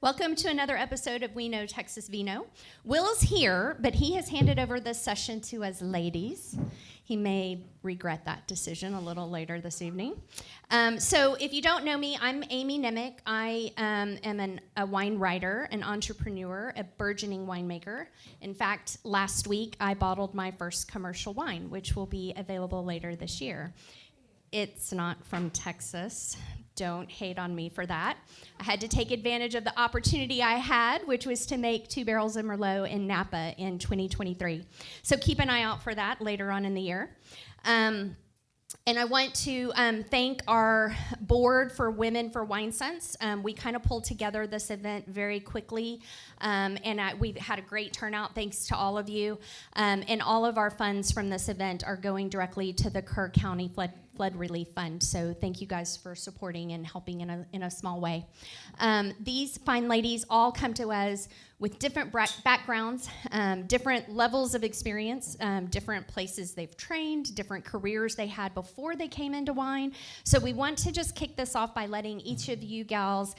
Welcome to another episode of We Know Texas Vino. Will's here, but he has handed over this session to us ladies. He may regret that decision a little later this evening. So if you don't know me, I'm Amy Nemick. I am a wine writer, an entrepreneur, a burgeoning winemaker. In fact, last week I bottled my first commercial wine, which will be available later this year. It's not from Texas. Don't hate on me for that. I had to take advantage of the opportunity I had, which was to make 2 barrels of Merlot in Napa in 2023. So keep an eye out for that later on in the year. And I want to thank our board for Women for Wine Sense. We kind of pulled together this event very quickly, and we've had a great turnout thanks to all of you. And all of our funds from this event are going directly to the Kerr County Flood Relief Fund. So thank you guys for supporting and helping in a small way. These fine ladies all come to us with different backgrounds, different levels of experience, different places they've trained, different careers they had before they came into wine. So we want to just kick this off by letting each of you gals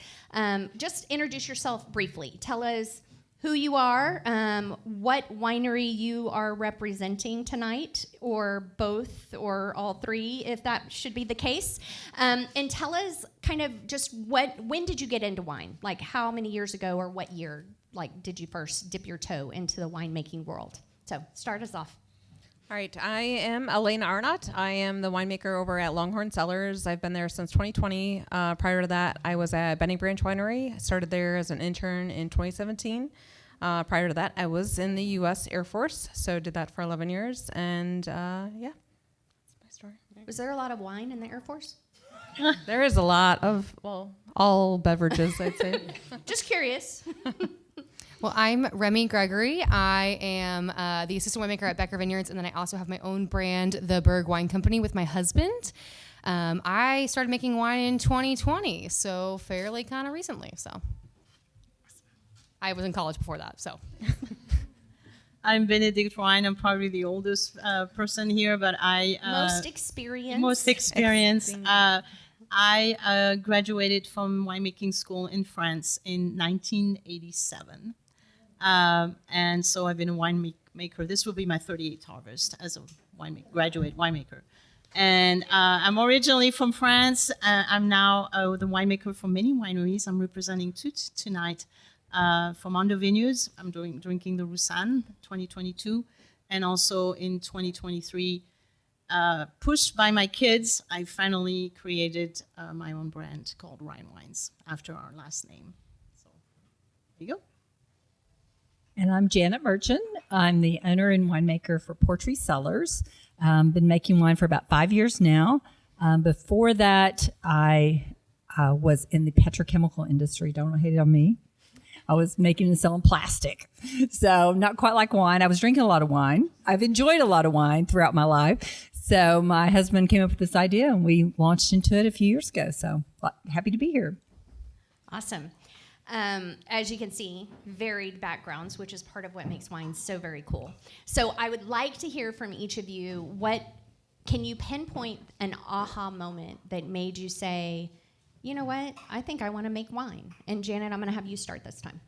just introduce yourself briefly. Tell us who you are, what winery you are representing tonight, or both, or all three, if that should be the case. And tell us kind of just when did you get into wine? Like how many years ago or what year did you first dip your toe into the winemaking world? So start us off. All right, I am Elena Arnott. I am the winemaker over at Longhorn Cellars. I've been there since 2020. Prior to that, I was at Benning Branch Winery. I started there as an intern in 2017. Prior to that, I was in the U.S. Air Force, so did that for 11 years. And yeah, that's my story. Was there a lot of wine in the Air Force? There is a lot of, all beverages, I'd say. Just curious. Well, I'm Remy Gregory. I am the assistant winemaker at Becker Vineyards, and then I also have my own brand, the Berg Wine Company, with my husband. I started making wine in 2020, so fairly kind of recently. So I was in college before that. So I'm Benedict Ryan. I'm probably the oldest person here, but most experienced. Most experienced. I graduated from winemaking school in France in 1987. And so I've been a winemaker. This will be my 38th harvest as a graduate winemaker. And I'm originally from France. I'm now the winemaker for many wineries. I'm representing two tonight from Ando Vineyards. I'm drinking the Roussanne 2022. And also in 2023, pushed by my kids, I finally created my own brand called Rhine Wines after our last name. So there you go. And I'm Janet Merchant. I'm the owner and winemaker for Portree Cellars. Been making wine for about 5 years now. Before that, I was in the petrochemical industry. Don't hate it on me. I was making and selling plastic. So not quite like wine. I was drinking a lot of wine. I've enjoyed a lot of wine throughout my life. So my husband came up with this idea, and we launched into it a few years ago. So happy to be here. Awesome. As you can see, varied backgrounds, which is part of what makes wine so very cool. So I would like to hear from each of you, can you pinpoint an aha moment that made you say, you know what, I think I want to make wine? And Janet, I'm going to have you start this time.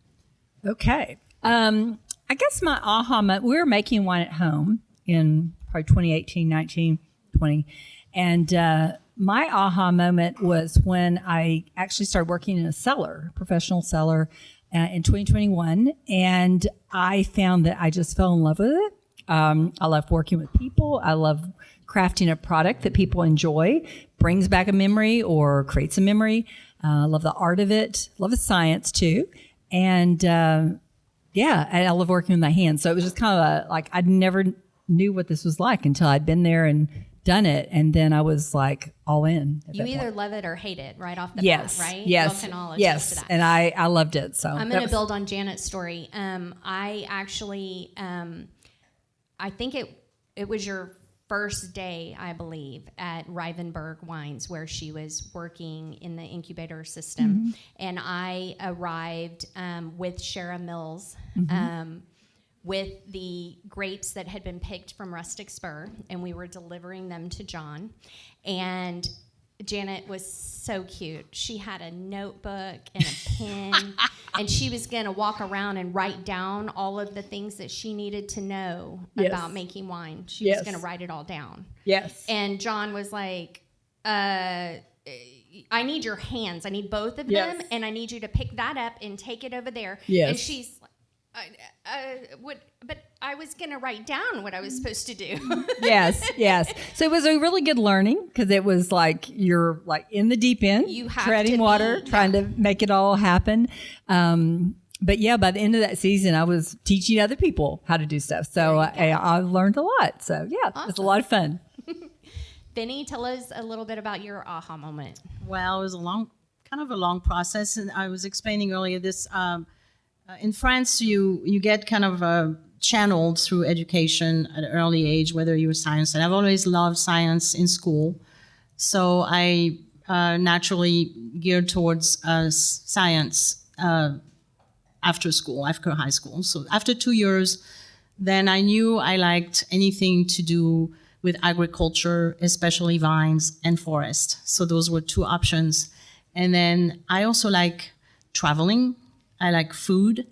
Okay. I guess my aha moment, we were making wine at home in probably 2018, 19, 20. And my aha moment was when I actually started working in a cellar, professional cellar, in 2021. And I found that I just fell in love with it. I love working with people. I love crafting a product that people enjoy, brings back a memory or creates a memory. I love the art of it. Love the science too. And yeah, I love working with my hands. So it was just kind of I never knew what this was like until I'd been there and done it, and then I was like all in. You either love it or hate it right off the bat, right? Yes, you can all yes, to that. And I loved it. So I'm going to build on Janet's story. I actually, I think it was your first day, I believe, at Rivenberg Wines, where she was working in the incubator system, and I arrived with Shara Mills. With the grapes that had been picked from Rustic Spur, and we were delivering them to John. And Janet was so cute. She had a notebook and a pen. and she was going to walk around and write down all of the things that she needed to know Yes. about making wine. She Yes. was going to write it all down. Yes. And John was like, I need your hands. I need both of Yes. them, and I need you to pick that up and take it over there. Yes. And she's like, but I was going to write down what I was supposed to do. Yes. So it was a really good learning because it was like you're like in the deep end, You have treading to water, be- trying to make it all happen. But yeah, by the end of that season, I was teaching other people how to do stuff. So I learned a lot. So yeah, it was a lot of fun. Benny, tell us a little bit about your aha moment. Well, it was kind of a long process, and I was explaining earlier this. In France, you get kind of channeled through education at an early age, whether you're science. And I've always loved science in school, so I naturally geared towards science after school, after high school. So after 2 years, then I knew I liked anything to do with agriculture, especially vines and forest. So those were two options. And then I also like traveling. I like food.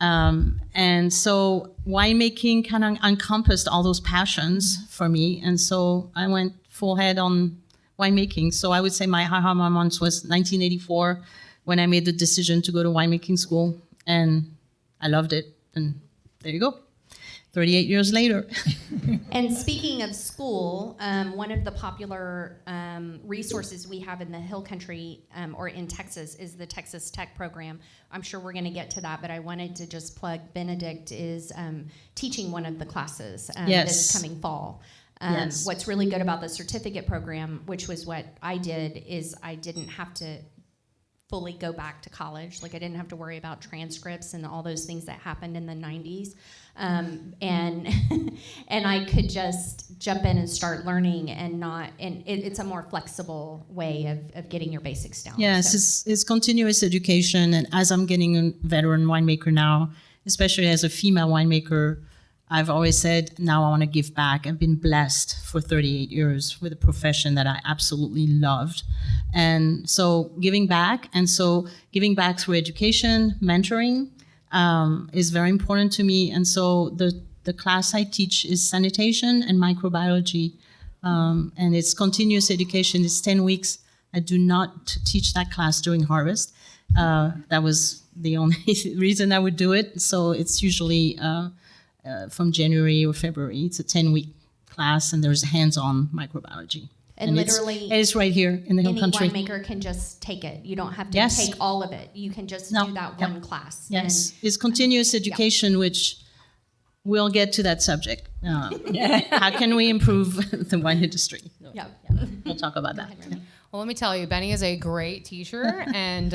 And so winemaking kind of encompassed all those passions for me. And so I went full head on winemaking. So I would say my aha moment was 1984 when I made the decision to go to winemaking school. And I loved it. And there you go. 38 years later. And speaking of school, one of the popular resources we have in the Hill Country or in Texas is the Texas Tech program. I'm sure we're going to get to that, but I wanted to just plug Benedict is teaching one of the classes this coming fall. Yes. What's really good about the certificate program, which was what I did, is I didn't have to fully go back to college. Like I didn't have to worry about transcripts and all those things that happened in the 90s. And and I could just jump in and start learning it's a more flexible way of getting your basics down. Yes, So- it's continuous education. And as I'm getting a veteran winemaker now, especially as a female winemaker, I've always said, now I want to give back. I've been blessed for 38 years with a profession that I absolutely loved. And so giving back, through education, mentoring, is very important to me. And so the class I teach is sanitation and microbiology. And it's continuous education. It's 10 weeks. I do not teach that class during harvest. That was the only reason I would do it. So it's usually from January or February. It's a 10-week class, and there's hands-on microbiology. And it's- literally it's right here in the Hill any Country. winemaker can just take it. You don't have to Yes. take all of it. You can just No. do that Yep. one class. Yes, it's continuous education, which we'll get to that subject. How can we improve the wine industry? And, yeah. We'll talk about that. Well, let me tell you, Benny is a great teacher and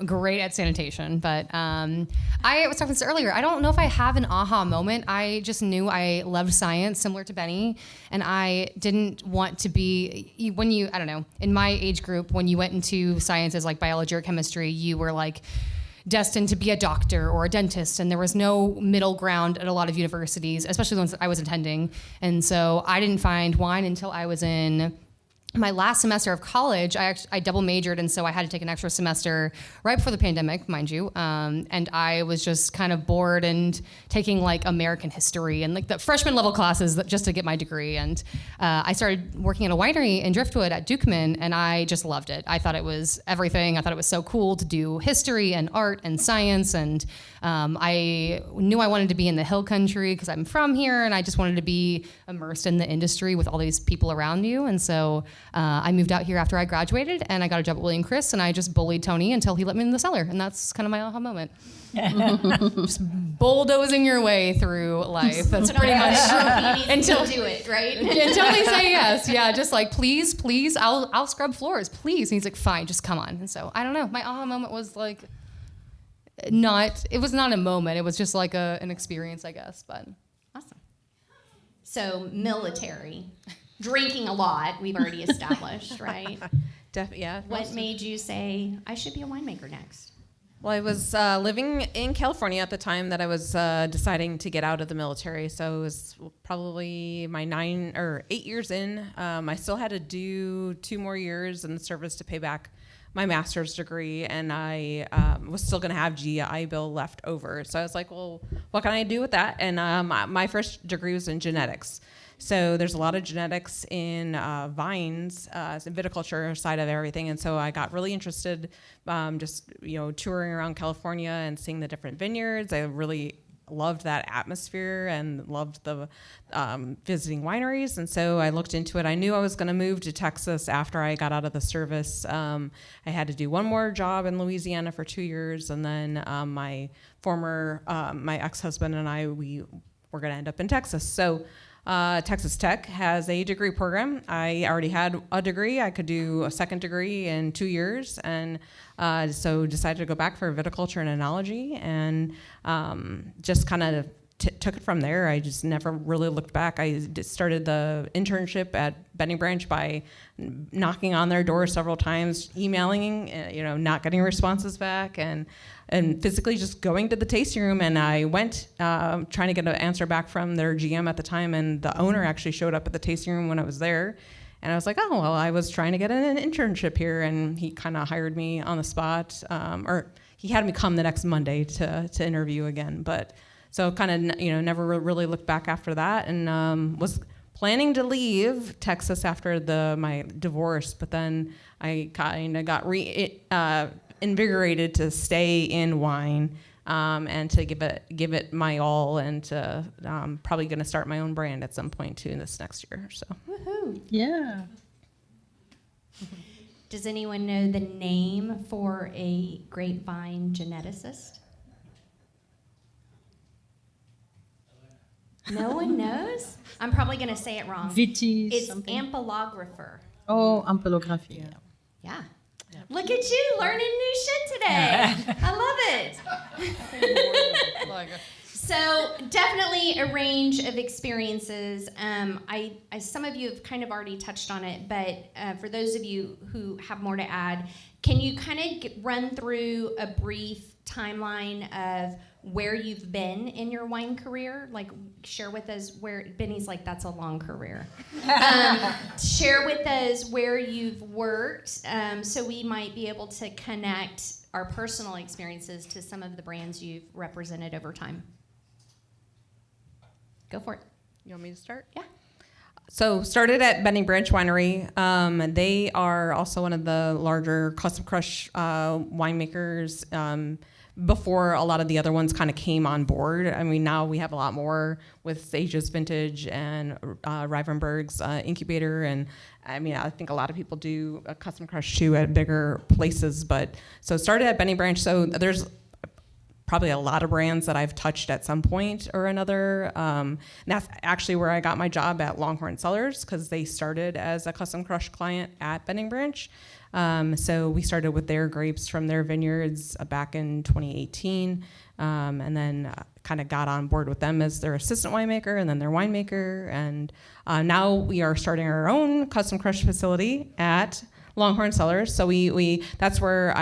great at sanitation. But I was talking this earlier. I don't know if I have an aha moment. I just knew I loved science, similar to Benny, and I didn't want to be I don't know, in my age group, when you went into sciences like biology or chemistry, you were like destined to be a doctor or a dentist, and there was no middle ground at a lot of universities, especially the ones that I was attending. And so I didn't find wine until I was in my last semester of college. I double majored, and so I had to take an extra semester right before the pandemic, mind you. And I was just kind of bored and taking like American history and like the freshman level classes just to get my degree. And I started working at a winery in Driftwood at Dukeman, and I just loved it. I thought it was everything. I thought it was so cool to do history and art and science. And I knew I wanted to be in the Hill Country because I'm from here, and I just wanted to be immersed in the industry with all these people around you. And so I moved out here after I graduated, and I got a job at William Chris, and I just bullied Tony until he let me in the cellar, and that's kind of my aha moment. Just bulldozing your way through life. That's pretty much until do it, right? until they say yes. Yeah, just like please, I'll scrub floors, please. And he's like, fine, just come on. And so I don't know. My aha moment was like it was not a moment. It was just like an experience, I guess. But Awesome. So military, drinking a lot, we've already established, right? Yeah. What made you say, I should be a winemaker next? Well, I was living in California at the time that I was deciding to get out of the military. So it was probably my 9 or 8 years in. I still had to do 2 more years in the service to pay back my master's degree, and I was still going to have GI Bill left over. So I was like, well, what can I do with that? And my first degree was in genetics. So there's a lot of genetics in vines, viticulture side of everything. And so I got really interested just, touring around California and seeing the different vineyards. I really loved that atmosphere and loved the visiting wineries. And so I looked into it. I knew I was going to move to Texas after I got out of the service. I had to do one more job in Louisiana for 2 years. And then my ex-husband and I, we were going to end up in Texas. So Texas Tech has a degree program. I already had a degree. I could do a second degree in 2 years, and so decided to go back for viticulture and enology, and just kind of took it from there. I just never really looked back. I started the internship at Benning Branch by knocking on their door several times, emailing, not getting responses back, and physically just going to the tasting room. And I went trying to get an answer back from their GM at the time, and the owner actually showed up at the tasting room when I was there. And I was like, oh, well, I was trying to get an internship here, and he kind of hired me on the spot, or he had me come the next Monday to interview again. But so kind of, never really looked back after that, and was planning to leave Texas after my divorce, but then I kind of got invigorated to stay in wine, and to give it my all, and to probably going to start my own brand at some point too this next year. So. Woohoo! Yeah. Does anyone know the name for a grapevine geneticist? No one knows? I'm probably going to say it wrong. Viti It's something. ampelographer. Oh, ampelography. Yeah. Look at you learning new shit today. I love it. So definitely a range of experiences. Some of you have kind of already touched on it, but for those of you who have more to add, can you kind of run through a brief timeline of where you've been in your wine career? Like, share with us where, Benny's like, that's a long career. Share with us where you've worked, so we might be able to connect our personal experiences to some of the brands you've represented over time. Go for it. You want me to start? Yeah. So started at Benning Branch Winery. They are also one of the larger custom crush winemakers. Before a lot of the other ones kind of came on board. I mean, now we have a lot more with Asia's Vintage and Rivenberg's incubator. And I mean, I think a lot of people do a custom crush too at bigger places. But so started at Benning Branch. So there's probably a lot of brands that I've touched at some point or another. And that's actually where I got my job at Longhorn Cellars, because they started as a custom crush client at Benning Branch. So we started with their grapes from their vineyards back in 2018, and then kind of got on board with them as their assistant winemaker and then their winemaker. And now we are starting our own custom crush facility at Longhorn Cellars. So we that's where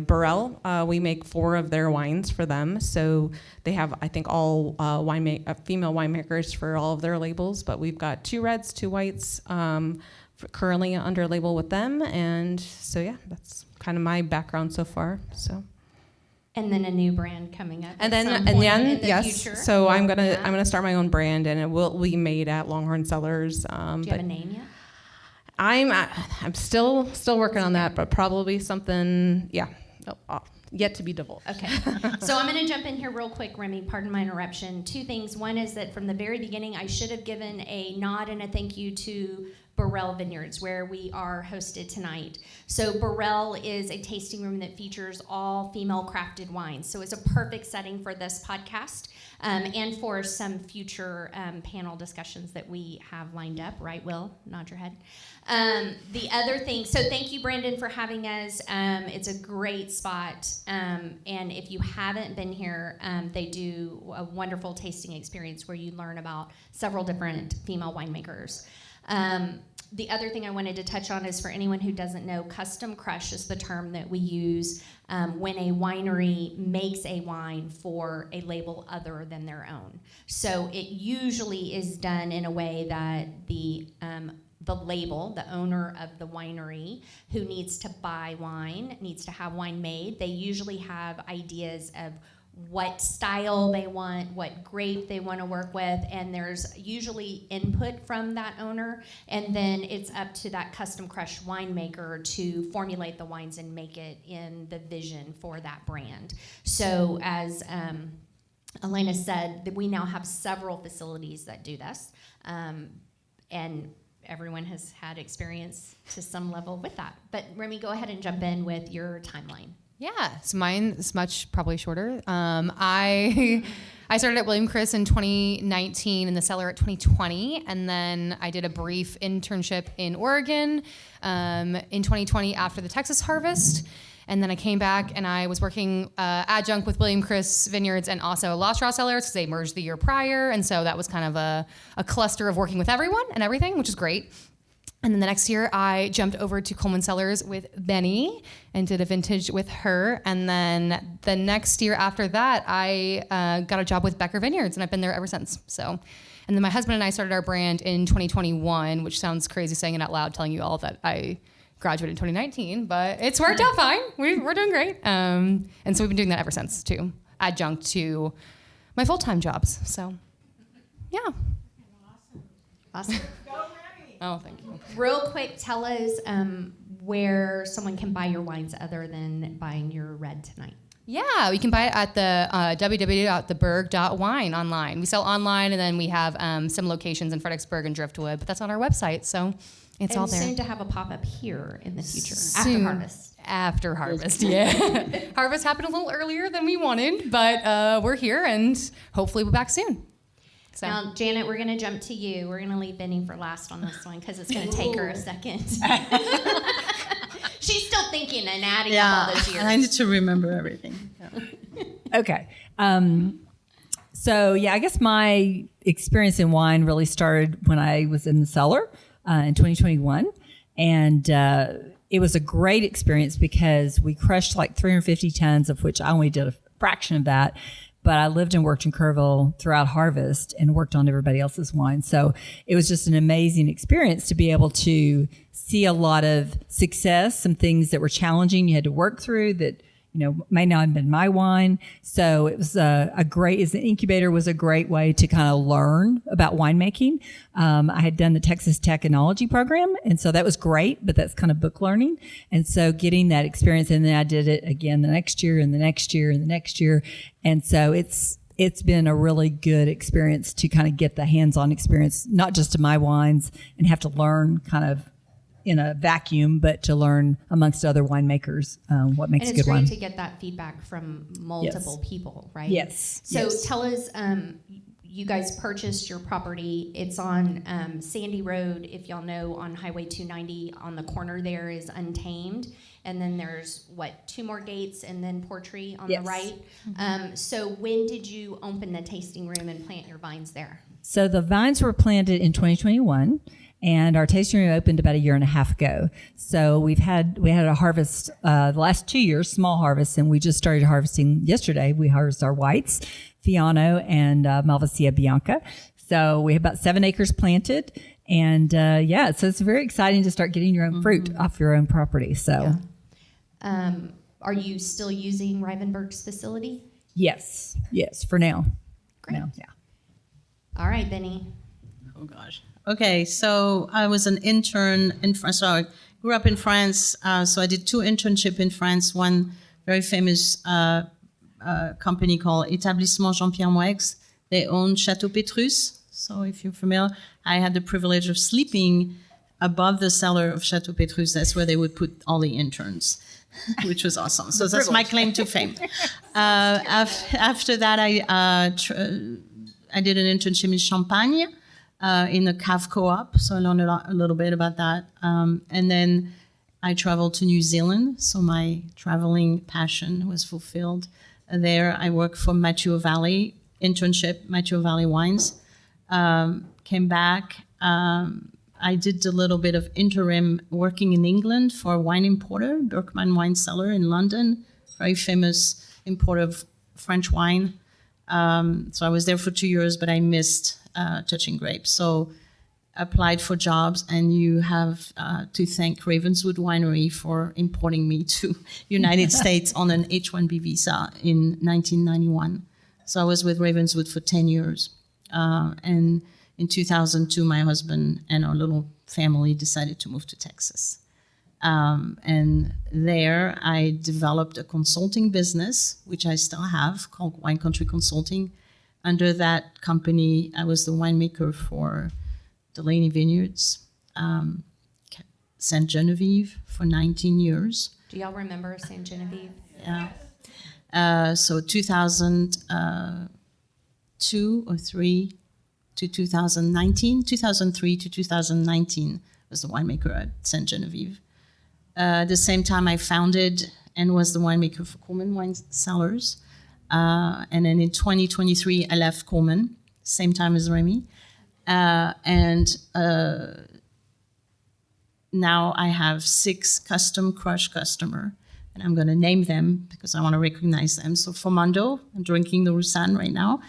Burrell, we make 4 of their wines for them. So they have, I think, all female winemakers for all of their labels, but we've got 2 reds, 2 whites, currently under label with them. And so yeah, that's kind of my background so far. So. And then a new brand coming up. And at then, some point in the yes. future. So I'm gonna start my own brand, and it will be made at Longhorn Cellars. Do you have a name yet? I'm still working on that, but probably something, yet to be divulged. Okay. So I'm going to jump in here real quick, Remy. Pardon my interruption. 2 things. One is that from the very beginning, I should have given a nod and a thank you to Burrell Vineyards, where we are hosted tonight. So Burrell is a tasting room that features all female crafted wines. So it's a perfect setting for this podcast, and for some future panel discussions that we have lined up. Right, Will? Nod your head. The other thing, so thank you, Brandon, for having us. It's a great spot. And if you haven't been here, they do a wonderful tasting experience where you learn about several different female winemakers. The other thing I wanted to touch on is, for anyone who doesn't know, custom crush is the term that we use when a winery makes a wine for a label other than their own. So it usually is done in a way that the the label, the owner of the winery, who needs to buy wine, needs to have wine made. They usually have ideas of what style they want, what grape they want to work with, and there's usually input from that owner, and then it's up to that custom crush winemaker to formulate the wines and make it in the vision for that brand. So as Elena said, that we now have several facilities that do this, and everyone has had experience to some level with that. But Remy, go ahead and jump in with your timeline. Yeah, so mine is much probably shorter. I started at William Chris in 2019 in the cellar at 2020, and then I did a brief internship in Oregon in 2020 after the Texas harvest. And then I came back and I was working adjunct with William Chris Vineyards and also Lost Straw Cellars because they merged the year prior. And so that was kind of a cluster of working with everyone and everything, which is great. And then the next year, I jumped over to Coleman Cellars with Benny and did a vintage with her. And then the next year after that, I got a job with Becker Vineyards, and I've been there ever since. So, and then my husband and I started our brand in 2021, which sounds crazy saying it out loud, telling you all that I graduated in 2019, but it's worked out fine. We're doing great. And so we've been doing that ever since, too, adjunct to my full-time jobs. So, yeah. Awesome. Oh, thank you. Real quick, tell us where someone can buy your wines other than buying your red tonight. Yeah, you can buy it at the www.theberg.wine online. We sell online, and then we have some locations in Fredericksburg and Driftwood, but that's on our website, so it's all there. And soon to have a pop-up here in the future, Soon. after harvest. After harvest, yeah. Harvest happened a little earlier than we wanted, but we're here, and hopefully we'll be back soon. So. Now, Janet, we're going to jump to you. We're going to leave Benny for last on this one because it's going to take her a second. She's still thinking and adding up all those years. I need to remember everything. Okay. So, I guess my experience in wine really started when I was in the cellar in 2021. And it was a great experience because we crushed like 350 tons, of which I only did a fraction of that. But I lived and worked in Kerrville throughout harvest and worked on everybody else's wine. So it was just an amazing experience to be able to see a lot of success, some things that were challenging you had to work through that, may not have been my wine. So it was as an incubator was a great way to kind of learn about winemaking. I had done the Texas Technology program, and so that was great, but that's kind of book learning. And so getting that experience, and then I did it again the next year and the next year and the next year. And so it's been a really good experience to kind of get the hands-on experience, not just to my wines and have to learn kind of in a vacuum, but to learn amongst other winemakers what makes and a good wine. it's great to get that feedback from multiple people, right? Yes. So tell us, you guys purchased your property. It's on Sandy Road, if y'all know, on Highway 290. On the corner there is Untamed. And then there's, 2 more gates and then Portree on the right. So when did you open the tasting room and plant your vines there? So the vines were planted in 2021. And our tasting room opened about a year and a half ago. So we had a harvest the last 2 years, small harvest, and we just started harvesting yesterday. We harvested our whites, Fiano and Malvasia Bianca. So we have about 7 acres planted, and so it's very exciting to start getting your own fruit off your own property. So, Are you still using Rivenberg's facility? yes, for now. Great. Now, yeah. All right, Benny. Oh, gosh. Okay, so I was an intern in France. So I grew up in France, so I did 2 internships in France. One very famous company called Établissement Jean-Pierre Moix. They own Chateau Pétrus. So if you're familiar, I had the privilege of sleeping above the cellar of Chateau Pétrus. That's where they would put all the interns, which was awesome. So that's my claim to fame. After that, I did an internship in Champagne. In the Cave Co-op, so I learned a little bit about that. And then I traveled to New Zealand, so my traveling passion was fulfilled. There I worked for Mathieu Valley, internship, Mathieu Valley Wines. Came back. I did a little bit of interim working in England for a wine importer, Berkman Wine Cellar in London, very famous importer of French wine. So I was there for 2 years, but I missed touching grapes. So applied for jobs, and you have to thank Ravenswood Winery for importing me to United States on an H-1B visa in 1991. So I was with Ravenswood for 10 years. And in 2002, my husband and our little family decided to move to Texas. And there I developed a consulting business, which I still have, called Wine Country Consulting. Under that company, I was the winemaker for Delaney Vineyards, Saint Genevieve for 19 years. Do y'all remember Saint Genevieve? Yeah. So 2002 or 3 to 2019, 2003 to 2019 was the winemaker at Saint Genevieve. At the same time, I founded and was the winemaker for Coleman Wine Cellars. And then in 2023, I left Coleman, same time as Remy. Now I have 6 custom crush customer, and I'm going to name them because I want to recognize them. So Fomando, I'm drinking the Roussanne right now,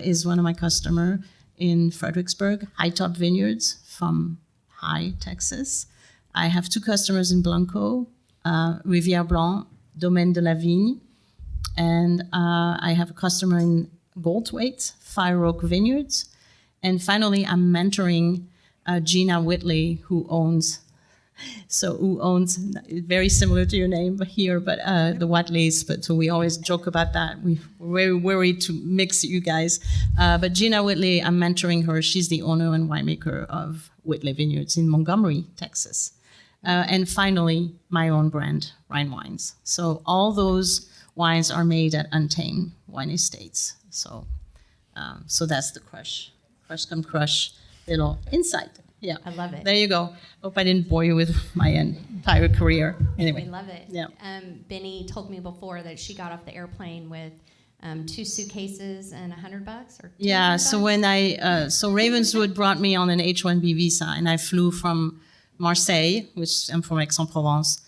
is one of my customer in Fredericksburg. High Top Vineyards from High, Texas. I have 2 customers in Blanco, Rivière Blanc, Domaine de la Vigne, and I have a customer in Goldthwaite, Fire Oak Vineyards. And finally, I'm mentoring Gina Whitley, who owns, very similar to your name here, but the Whatleys, but so we always joke about that. We're very worried to mix you guys. But Gina Whitley, I'm mentoring her. She's the owner and winemaker of Whitley Vineyards in Montgomery, Texas. And finally, my own brand, Rhine Wines. So all those wines are made at Untamed Wine Estates. So that's the Crush Come Crush little insight. Yeah, I love it. There you go. Hope I didn't bore you with my entire career. Anyway, We love it. Yeah. Benny told me before that she got off the airplane with 2 suitcases and $100 or Yeah. $200. So when so Ravenswood brought me on an H-1B visa, and I flew from Marseille, which I'm from Aix-en-Provence,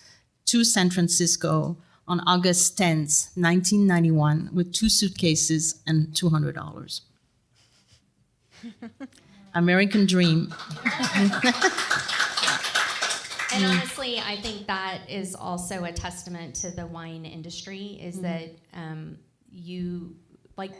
to San Francisco on August 10th, 1991, with 2 suitcases and $200. American dream. And honestly, I think that is also a testament to the wine industry is that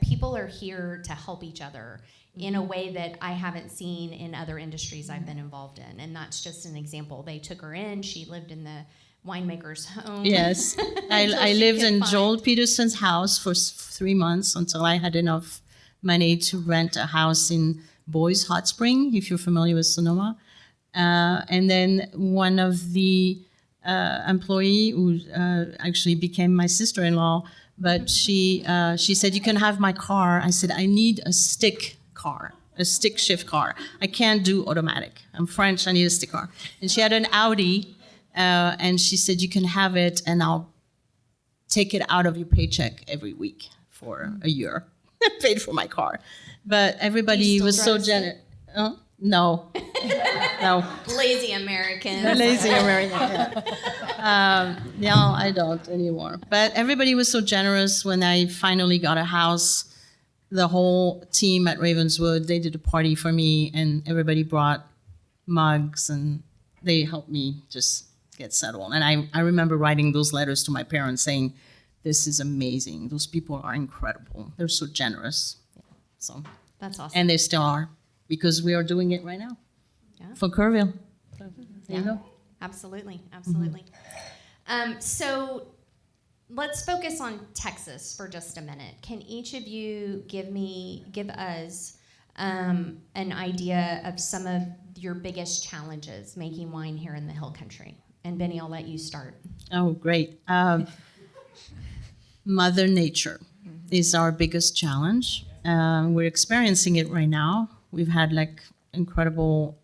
people are here to help each other in a way that I haven't seen in other industries I've been involved in. And that's just an example. They took her in, she lived in the winemaker's home. Yes. Until I she lived could in find- Joel Peterson's house for 3 months until I had enough money to rent a house in Boys Hot Spring, if you're familiar with Sonoma. And then one of the employee who actually became my sister-in-law, but she said, "You can have my car." I said, "I need a stick car, a stick shift car. I can't do automatic. I'm French, I need a stick car." And she had an Audi, and she said, "You can have it, and I'll take it out of your paycheck every week for a year." Paid for my car. But everybody still was so drive stick? generous. No. No. Lazy Americans. Lazy American. Yeah. No, I don't anymore. But everybody was so generous when I finally got a house. The whole team at Ravenswood, they did a party for me, and everybody brought mugs, and they helped me just get settled. And I remember writing those letters to my parents saying, "This is amazing. Those people are incredible. They're so generous." So, That's awesome. and they still are, because we are doing it right now Yeah. for Kerrville. There you go. Absolutely, absolutely. So let's focus on Texas for just a minute. Can each of you give us an idea of some of your biggest challenges making wine here in the Hill Country? And Benny, I'll let you start. Oh, great. Mother Nature is our biggest challenge. We're experiencing it right now. We've had incredible,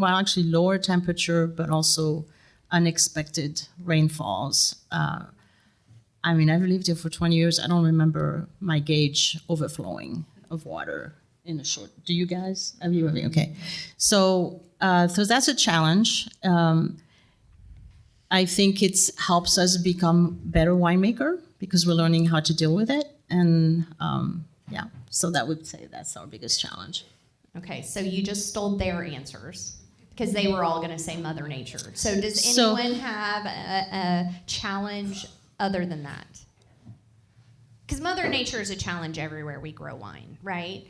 actually lower temperature, but also unexpected rainfalls. I've lived here for 20 years. I don't remember my gauge overflowing of water in a short. Do you guys? Have you? Okay. So that's a challenge. I think it helps us become better winemaker because we're learning how to deal with it. And so that would say that's our biggest challenge. Okay, so you just stole their answers because they were all going to say Mother Nature. So does So- anyone have a challenge other than that? Because Mother Nature is a challenge everywhere we grow wine, right?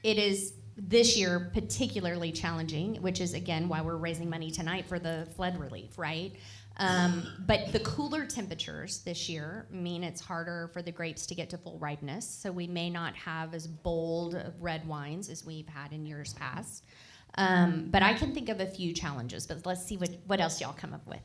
It is this year particularly challenging, which is again why we're raising money tonight for the flood relief, right? But the cooler temperatures this year mean it's harder for the grapes to get to full ripeness, so we may not have as bold of red wines as we've had in years past. But I can think of a few challenges, but let's see what else y'all come up with.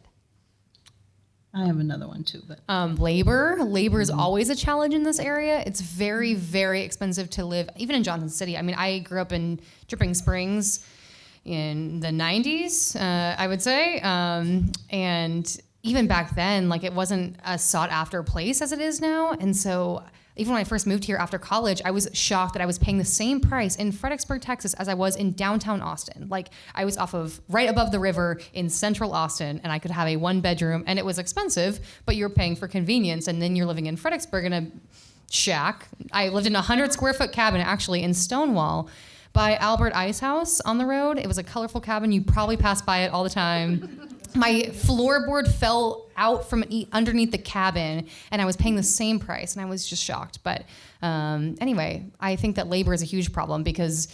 I have another one too, but Labor is always a challenge in this area. It's very, very expensive to live, even in Johnson City. I mean, I grew up in Dripping Springs in the 90s, I would say. And even back then, like, it wasn't a sought after place as it is now. And so even when I first moved here after college, I was shocked that I was paying the same price in Fredericksburg, Texas, as I was in downtown Austin. Like, I was off of right above the river in central Austin, and I could have a 1-bedroom, and it was expensive, but you're paying for convenience, and then you're living in Fredericksburg in a shack. I lived in a 100-square-foot cabin, actually, in Stonewall by Albert Ice House on the road. It was a colorful cabin. You probably pass by it all the time. My floorboard fell out from underneath the cabin, and I was paying the same price, and I was just shocked. But anyway, I think that labor is a huge problem because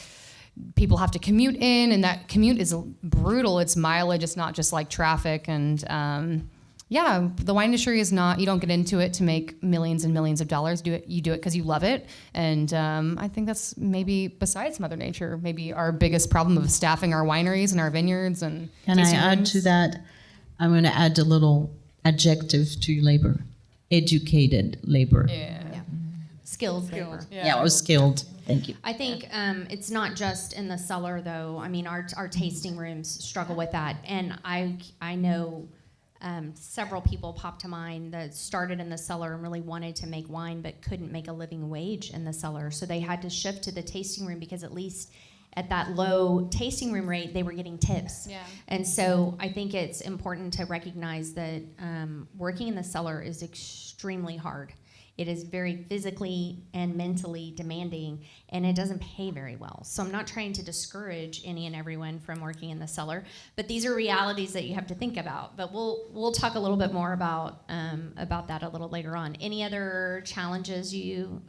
people have to commute in, and that commute is brutal. It's mileage. It's not just like traffic. And yeah, the wine industry is not, you don't get into it to make millions and millions of dollars. You do it because you love it. And I think that's maybe, besides Mother Nature, maybe our biggest problem of staffing our wineries and our vineyards. And can I tasting add rooms. to that? I'm going to add a little adjective to labor: educated labor. Yeah. Skills labor. Yeah, or skilled. Thank you. I think it's not just in the cellar, though. I mean, our tasting rooms struggle with that, and I know several people pop to mind that started in the cellar and really wanted to make wine, but couldn't make a living wage in the cellar, so they had to shift to the tasting room because at least at that low tasting room rate, they were getting tips. Yeah. And so I think it's important to recognize that working in the cellar is extremely hard. It is very physically and mentally demanding, and it doesn't pay very well. So I'm not trying to discourage any and everyone from working in the cellar, but these are realities that you have to think about. But we'll talk a little bit more about that a little later on. Any other challenges you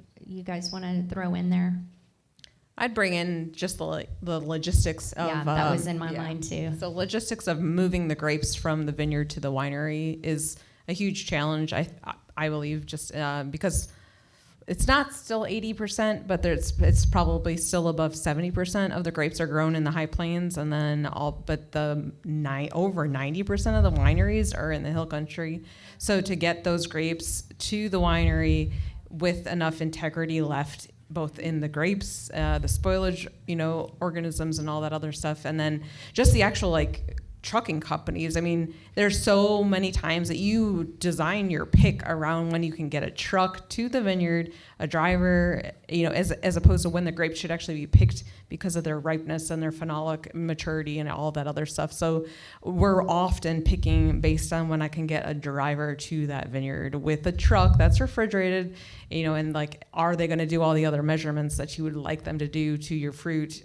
guys want to throw in there? I'd bring in just the logistics of Yeah, that was in my mind too. So logistics of moving the grapes from the vineyard to the winery is a huge challenge. I believe just because it's not still 80%, but it's probably still above 70% of the grapes are grown in the high plains, and then over 90% of the wineries are in the hill country. So to get those grapes to the winery with enough integrity left, both in the grapes, the spoilage, organisms and all that other stuff, and then just the actual trucking companies. I mean, there's so many times that you design your pick around when you can get a truck to the vineyard, a driver, as opposed to when the grapes should actually be picked because of their ripeness and their phenolic maturity and all that other stuff. So we're often picking based on when I can get a driver to that vineyard with a truck that's refrigerated, and are they going to do all the other measurements that you would like them to do to your fruit?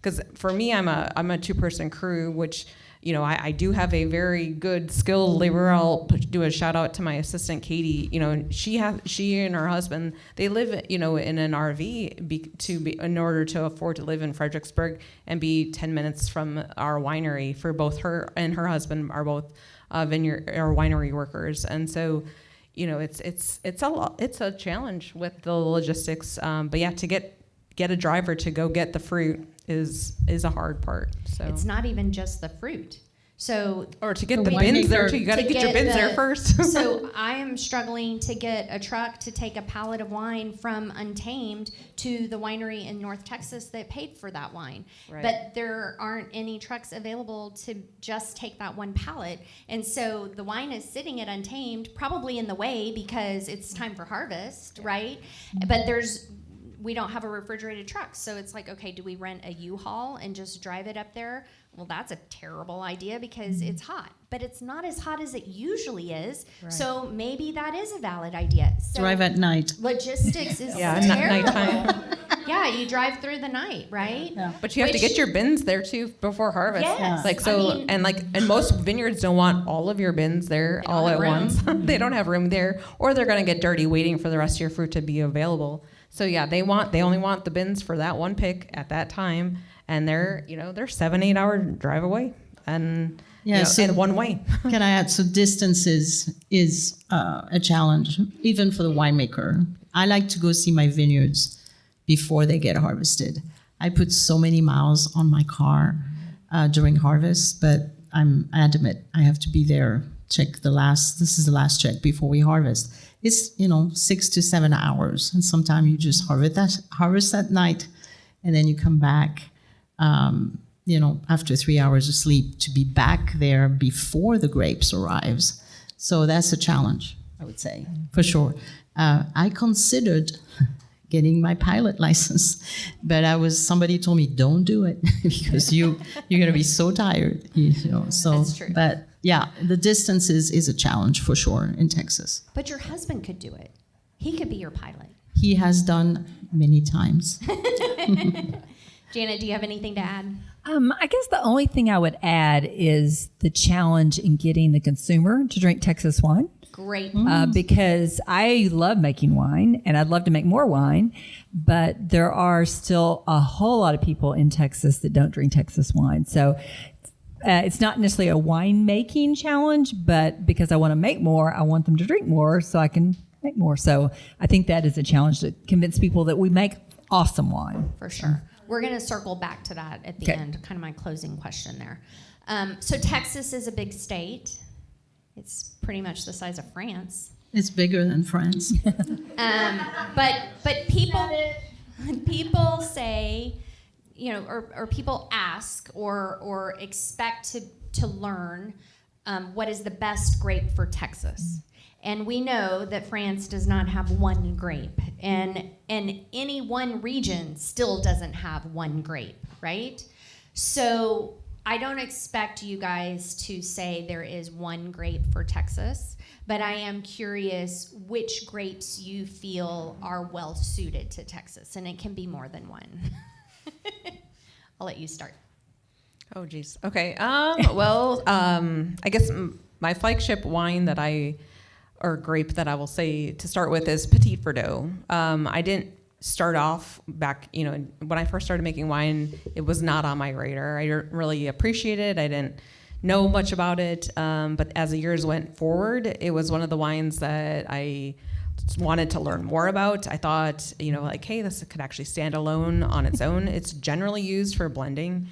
Because for me, I'm a 2-person crew, which I do have a very good skilled laborer. I'll do a shout out to my assistant Katie. She and her husband, they live in an RV in order to afford to live in Fredericksburg and be 10 minutes from our winery. For both her and her husband are both vineyard or winery workers, and so it's a challenge with the logistics. But yeah, to get a driver to go get the fruit is a hard part. So It's not even just the fruit. So or to get The the bins there winemaker- too. You got to to get your get bins there the- first. So I am struggling to get a truck to take a pallet of wine from Untamed to the winery in North Texas that paid for that wine. Right. But there aren't any trucks available to just take that one pallet. And so the wine is sitting at Untamed, probably in the way because it's time for harvest, right? But we don't have a refrigerated truck. So it's like, okay, do we rent a U-Haul and just drive it up there? Well, that's a terrible idea because it's hot, but it's not as hot as it usually is. Right. So maybe that is a valid idea. So Drive at night. logistics is Yeah, terrible. nighttime. Yeah, you drive through the night, right? Yeah. But you have to Which- get your bins there too before harvest. Yes. Like so, I mean- and most vineyards don't want all of your bins there They don't all have at room. once. They don't have room there, or they're gonna get dirty waiting for the rest of your fruit to be available. So yeah, they only want the bins for that one pick at that time, and they're 7-8 hour drive away, and Yeah, so- and one way. Can I add? So distance is a challenge, even for the winemaker. I like to go see my vineyards before they get harvested. I put so many miles on my car during harvest, but I'm adamant I have to be there. This is the last check before we harvest. It's 6 to 7 hours, and sometimes you just harvest that night, and then you come back. After 3 hours of sleep to be back there before the grapes arrives. So that's a challenge, I would say, for sure. I considered getting my pilot license, but somebody told me, don't do it because you're going to be so tired, So, That's true. But yeah, the distance is a challenge for sure in Texas. But your husband could do it. He could be your pilot. He has done many times. Janet, do you have anything to add? I guess the only thing I would add is the challenge in getting the consumer to drink Texas wine. Great. Because I love making wine and I'd love to make more wine, but there are still a whole lot of people in Texas that don't drink Texas wine. So it's not necessarily a winemaking challenge, but because I want to make more, I want them to drink more so I can make more. So I think that is a challenge to convince people that we make awesome wine. For sure. We're going to circle back to that at the Okay. end, kind of my closing question there. So Texas is a big state. It's pretty much the size of France. It's bigger than France. But people say, or people ask or expect to learn what is the best grape for Texas. And we know that France does not have one grape, and any one region still doesn't have one grape, right? So I don't expect you guys to say there is one grape for Texas, but I am curious which grapes you feel are well suited to Texas, and it can be more than one. I'll let you start. Oh, geez. Okay. I guess my flagship wine or grape that I will say to start with is Petit Verdot. I didn't start off back, when I first started making wine, it was not on my radar. I didn't really appreciate it. I didn't know much about it. But as the years went forward, it was one of the wines that I wanted to learn more about. I thought, hey, this could actually stand alone on its own. It's generally used for blending.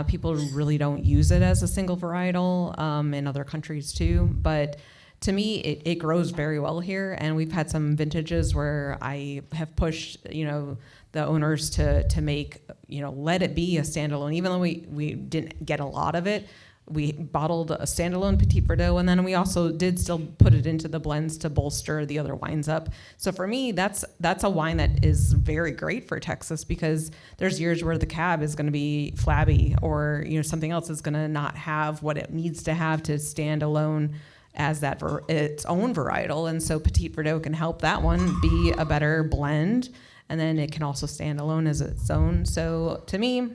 People really don't use it as a single varietal in other countries too. But to me, it grows very well here, and we've had some vintages where I have pushed, the owners to make, let it be a standalone. Even though we didn't get a lot of it, we bottled a standalone Petit Verdot, and then we also did still put it into the blends to bolster the other wines up. So for me, that's a wine that is very great for Texas, because there's years where the cab is going to be flabby, or something else is going to not have what it needs to have to stand alone as its own varietal. And so Petit Verdot can help that one be a better blend, and then it can also stand alone as its own. So to me,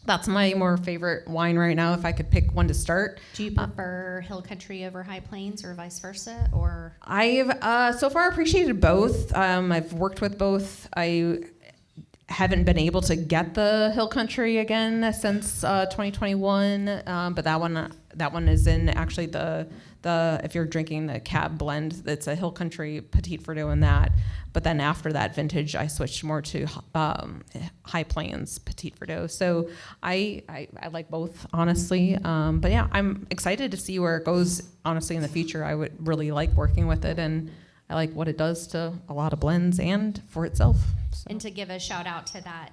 that's my more favorite wine right now, if I could pick one to start. Do you prefer Hill Country over High Plains, or vice versa, or? I've so far appreciated both. I've worked with both. I haven't been able to get the Hill Country again since 2021, but that one is in actually the if you're drinking the cab blend, it's a Hill Country Petit Verdot in that. But then after that vintage, I switched more to High Plains Petit Verdot. So I like both, honestly. But yeah, I'm excited to see where it goes. Honestly, in the future, I would really like working with it, and I like what it does to a lot of blends and for itself. So. And to give a shout out to that,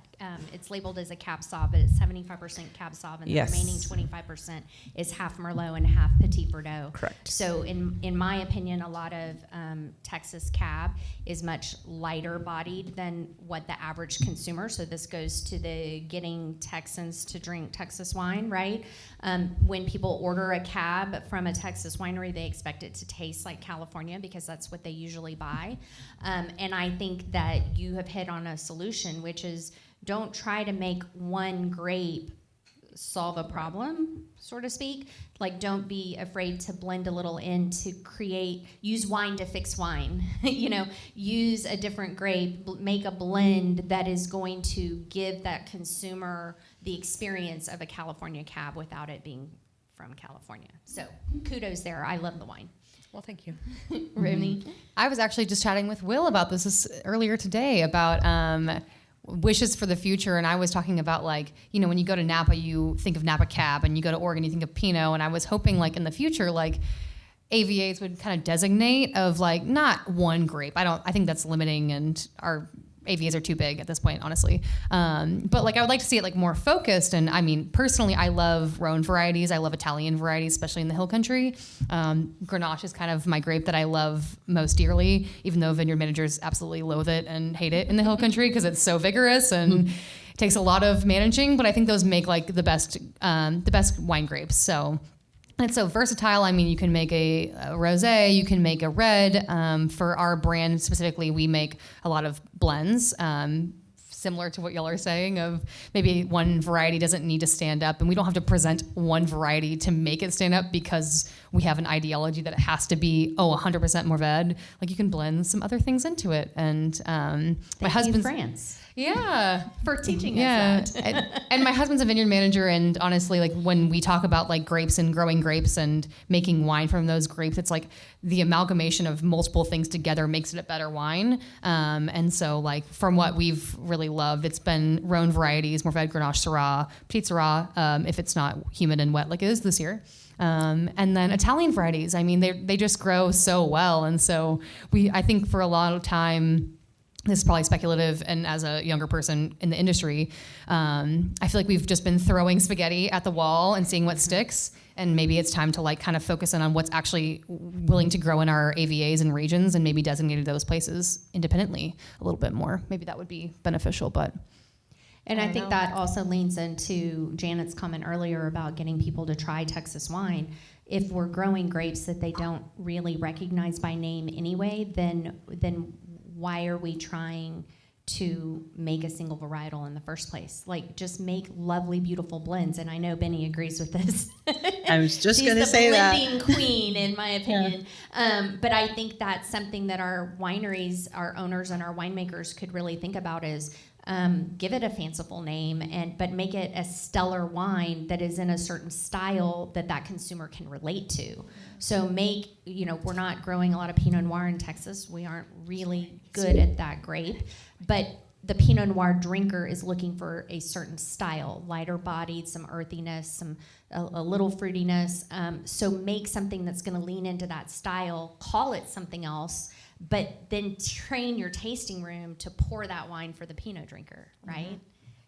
it's labeled as a Cab Sauv, but it's 75% Cab Sauv, and Yes. the remaining 25% is half Merlot and half Petit Verdot. Correct. So in my opinion, a lot of Texas Cab is much lighter bodied than what the average consumer. So this goes to the getting Texans to drink Texas wine, right? When people order a Cab from a Texas winery, they expect it to taste like California, because that's what they usually buy. And I think that you have hit hit on a solution, which is don't try to make one grape solve a problem, so to speak. Like, don't be afraid to blend a little in to use wine to fix wine. Use a different grape, make a blend that is going to give that consumer the experience of a California cab without it being from California. So kudos there. I love the wine. Well, thank you. Remy? I was actually just chatting with Will about this earlier today about wishes for the future, and I was talking about, like, when you go to Napa, you think of Napa Cab, and you go to Oregon, you think of Pinot, and I was hoping, like, in the future, like, AVAs would kind of designate of, like, not one grape. I think that's limiting, and our AVAs are too big at this point, honestly. But like, I would like to see it like more focused. And I mean, personally, I love Rhone varieties. I love Italian varieties, especially in the hill country. Grenache is kind of my grape that I love most dearly, even though vineyard managers absolutely loathe it and hate it in the hill country because it's so vigorous and it takes a lot of managing. But I think those make like the best wine grapes. So. And it's so versatile. I mean, you can make a rosé, you can make a red. For our brand specifically, we make a lot of blends, similar to what y'all are saying of maybe one variety doesn't need to stand up, and we don't have to present one variety to make it stand up because we have an ideology that it has to be 100% Mourvèdre. Like, you can blend some other things into it. And my husband's France. Yeah, for teaching us that. and my husband's a vineyard manager, and honestly, like, when we talk about like grapes and growing grapes and making wine from those grapes, it's like the amalgamation of multiple things together makes it a better wine. And so, like, from what we've really loved, it's been Rhone varieties, Mourvèdre, Grenache, Syrah, Petit Syrah, if it's not humid and wet like it is this year. And then Italian varieties. I mean, they just grow so well, and so I think for a lot of time. This is probably speculative, and as a younger person in the industry, I feel like we've just been throwing spaghetti at the wall and seeing what sticks, and maybe it's time to like kind of focus in on what's actually willing to grow in our AVAs and regions, and maybe designate those places independently a little bit more. Maybe that would be beneficial, but... And I think that also leans into Janet's comment earlier about getting people to try Texas wine. If we're growing grapes that they don't really recognize by name anyway, then why are we trying to make a single varietal in the first place? Like, just make lovely, beautiful blends. And I know Benny agrees with this. I was just going to She's say the that. blending queen, in my opinion. Yeah. But I think that's something that our wineries, our owners, and our winemakers could really think about is give it a fanciful name, but make it a stellar wine that is in a certain style that consumer can relate to. So we're not growing a lot of Pinot Noir in Texas. We aren't really good at that grape. But the Pinot Noir drinker is looking for a certain style, lighter bodied, some earthiness, a little fruitiness. So make something that's going to lean into that style, call it something else, but then train your tasting room to pour that wine for the Pinot drinker, right? Mm-hmm.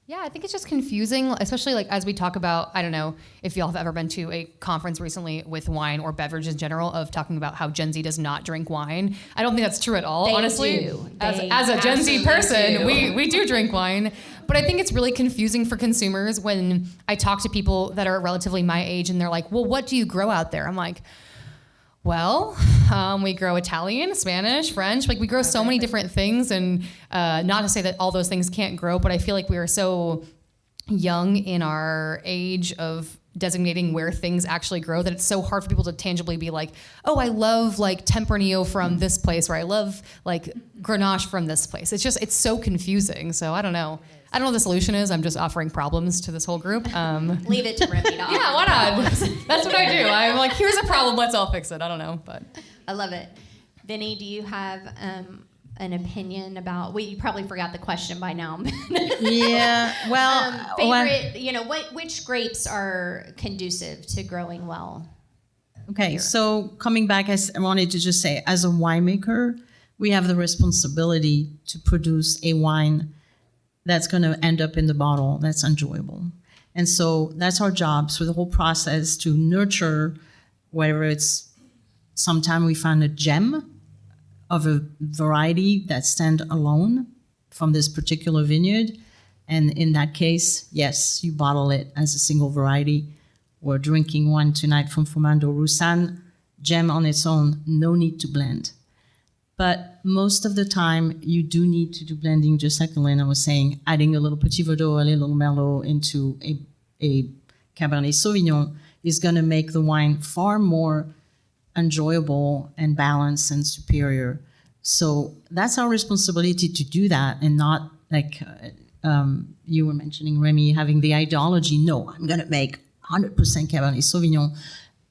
Yeah, I think it's just confusing, especially like as we talk about, I don't know if y'all have ever been to a conference recently with wine or beverage in general of talking about how Gen Z does not drink wine. I don't think that's true at all, they honestly. Do. As a Gen Z person, we do drink wine. But I think it's really confusing for consumers when I talk to people that are relatively my age and they're like, well, what do you grow out there? I'm like, well, we grow Italian, Spanish, French. Like, we grow so many different things, and not to say that all those things can't grow, but I feel like we are so young in our age of designating where things actually grow that it's so hard for people to tangibly be like, oh, I love like Tempranillo from this place, or I love like Grenache from this place. It's so confusing. So I don't know. I don't know what the solution is. I'm just offering problems to this whole group. Leave it to Remy. Yeah, why not? That's what I do. I'm like, here's a problem. Let's all fix it. I don't know, but I love it. Vinny, do you have an opinion about? You probably forgot the question by now. Yeah. Well, favorite. Which grapes are conducive to growing well? Okay. Here. So coming back, I wanted to just say, as a winemaker, we have the responsibility to produce a wine that's going to end up in the bottle that's enjoyable. And so that's our job. So the whole process to nurture, whether it's sometime we find a gem of a variety that stand alone from this particular vineyard. And in that case, yes, you bottle it as a single variety. We're drinking one tonight from Fumando Roussanne, gem on its own, no need to blend. But most of the time, you do need to do blending, just like Elena was saying, adding a little Petit Verdot, a little Merlot into a Cabernet Sauvignon is going to make the wine far more enjoyable and balanced and superior. So that's our responsibility to do that, and not like you were mentioning, Remy, having the ideology, no, I'm going to make 100% Cabernet Sauvignon.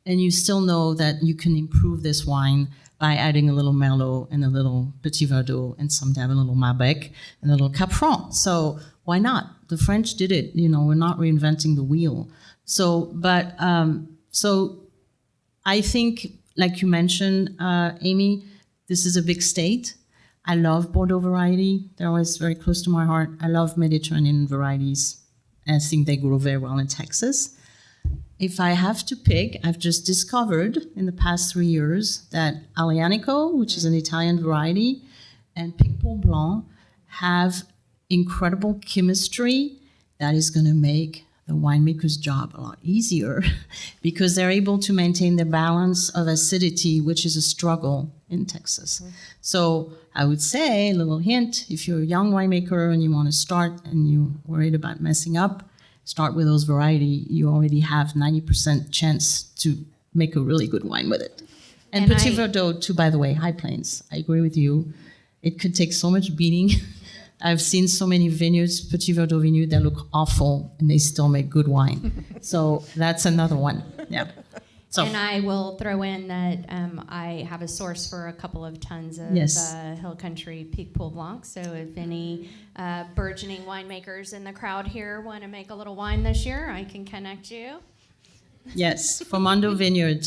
And you still know that you can improve this wine by adding a little Merlot and a little Petit Verdot and sometimes a little Malbec and a little Cap Franc. So why not? The French did it. We're not reinventing the wheel. So I think, like you mentioned, Amy, this is a big state. I love Bordeaux variety. They're always very close to my heart. I love Mediterranean varieties. I think they grow very well in Texas. If I have to pick, I've just discovered in the past 3 years that Aglianico, which is an Italian variety, and Picpoul Blanc have incredible chemistry that is going to make the winemaker's job a lot easier because they're able to maintain the balance of acidity, which is a struggle in Texas. So I would say, a little hint, if you're a young winemaker and you want to start and you're worried about messing up, start with those variety. You already have 90% chance to make a really good wine with it. And Petit Verdot too, by the way, High Plains. I agree with you. It could take so much beating. I've seen so many vineyards, Petit Verdot vineyards, that look awful and they still make good wine. So that's another one. Yeah. So. And I will throw in that I have a source for a couple of tons of Yes. Hill Country Picpoul Blanc. So if any burgeoning winemakers in the crowd here want to make a little wine this year, I can connect you. Yes, Formando Vineyard.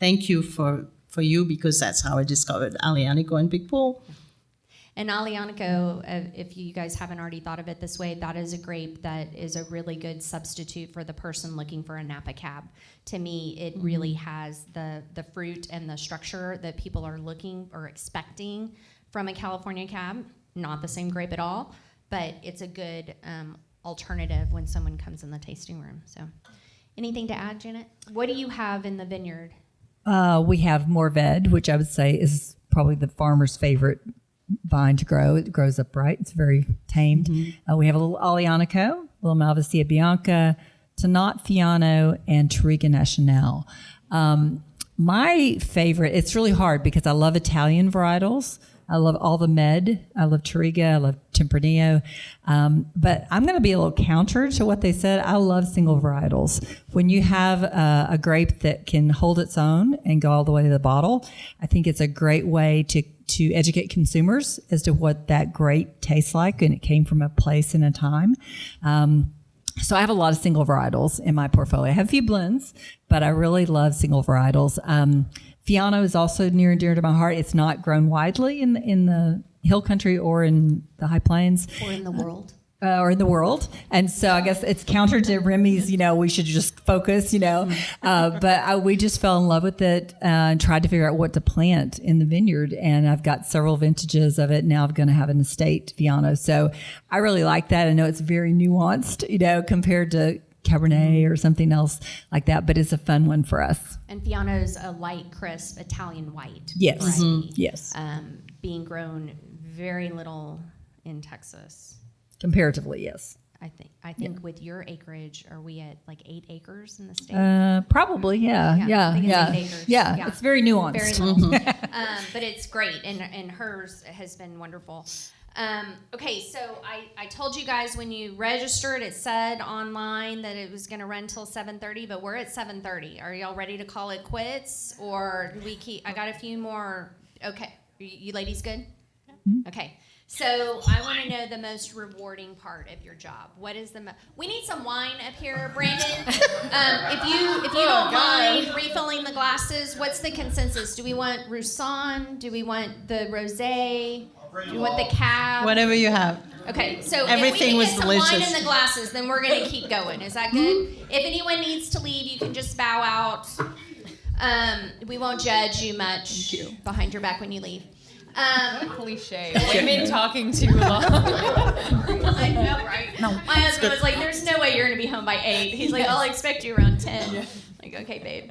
Thank you for you, because that's how I discovered Aglianico and Picpoul. And Aglianico, if you guys haven't already thought of it this way, that is a grape that is a really good substitute for the person looking for a Napa Cab. To me, it really has the fruit and the structure that people are looking or expecting from a California Cab. Not the same grape at all, but it's a good alternative when someone comes in the tasting room. So, anything to add, Janet? What do you have in the vineyard? We have Mourvèdre, which I would say is probably the farmer's favorite vine to grow. It grows upright. It's very tamed. We have a little Aglianico, a little Malvasia Bianca, Tannat Fiano, and Touriga Nacional. My favorite, it's really hard because I love Italian varietals. I love all the Med. I love Touriga. I love Tempranillo. But I'm going to be a little counter to what they said. I love single varietals. When you have a grape that can hold its own and go all the way to the bottle, I think it's a great way to educate consumers as to what that grape tastes like, and it came from a place and a time. So I have a lot of single varietals in my portfolio. I have a few blends, but I really love single varietals. Fiano is also near and dear to my heart. It's not grown widely in the Hill Country or in the High Plains. Or in the world? Or in the world. And so I guess it's counter to Remy's, we should just focus, But we just fell in love with it and tried to figure out what to plant in the vineyard. And I've got several vintages of it. Now I'm going to have an estate Fiano. So I really like that. I know it's very nuanced, compared to Cabernet or something else like that, but it's a fun one for us. And Fiano's a light, crisp Italian white. Yes. variety, Yes. being grown very little in Texas. Comparatively, yes. I think with your acreage, are we at like 8 acres in the state? Probably, yeah. I think it's 8 acres. Yeah, it's very nuanced. Very little. But it's great, and hers has been wonderful. Okay, so I told you guys when you registered, it said online that it was going to run till 7:30, but we're at 7:30. Are y'all ready to call it quits, or do we keep? I got a few more. Okay, you ladies good? Okay. So I want to know the most rewarding part of your job. What is we need some wine up here, Brandon. If you don't mind refilling the glasses, what's the consensus? Do we want Roussanne? Do we want the Rosé? Do we want the Cab? Whatever you have. Okay, so Everything if we was can get some wine delicious. in the glasses, then we're going to keep going. Is that good? If anyone needs to leave, you can just bow out. We won't judge you much behind your back when you leave. Cliche. Women talking too long. I know, right? My husband was like, "There's no way you're gonna be home by 8." He's like, "I'll expect you around 10." Like, okay, babe.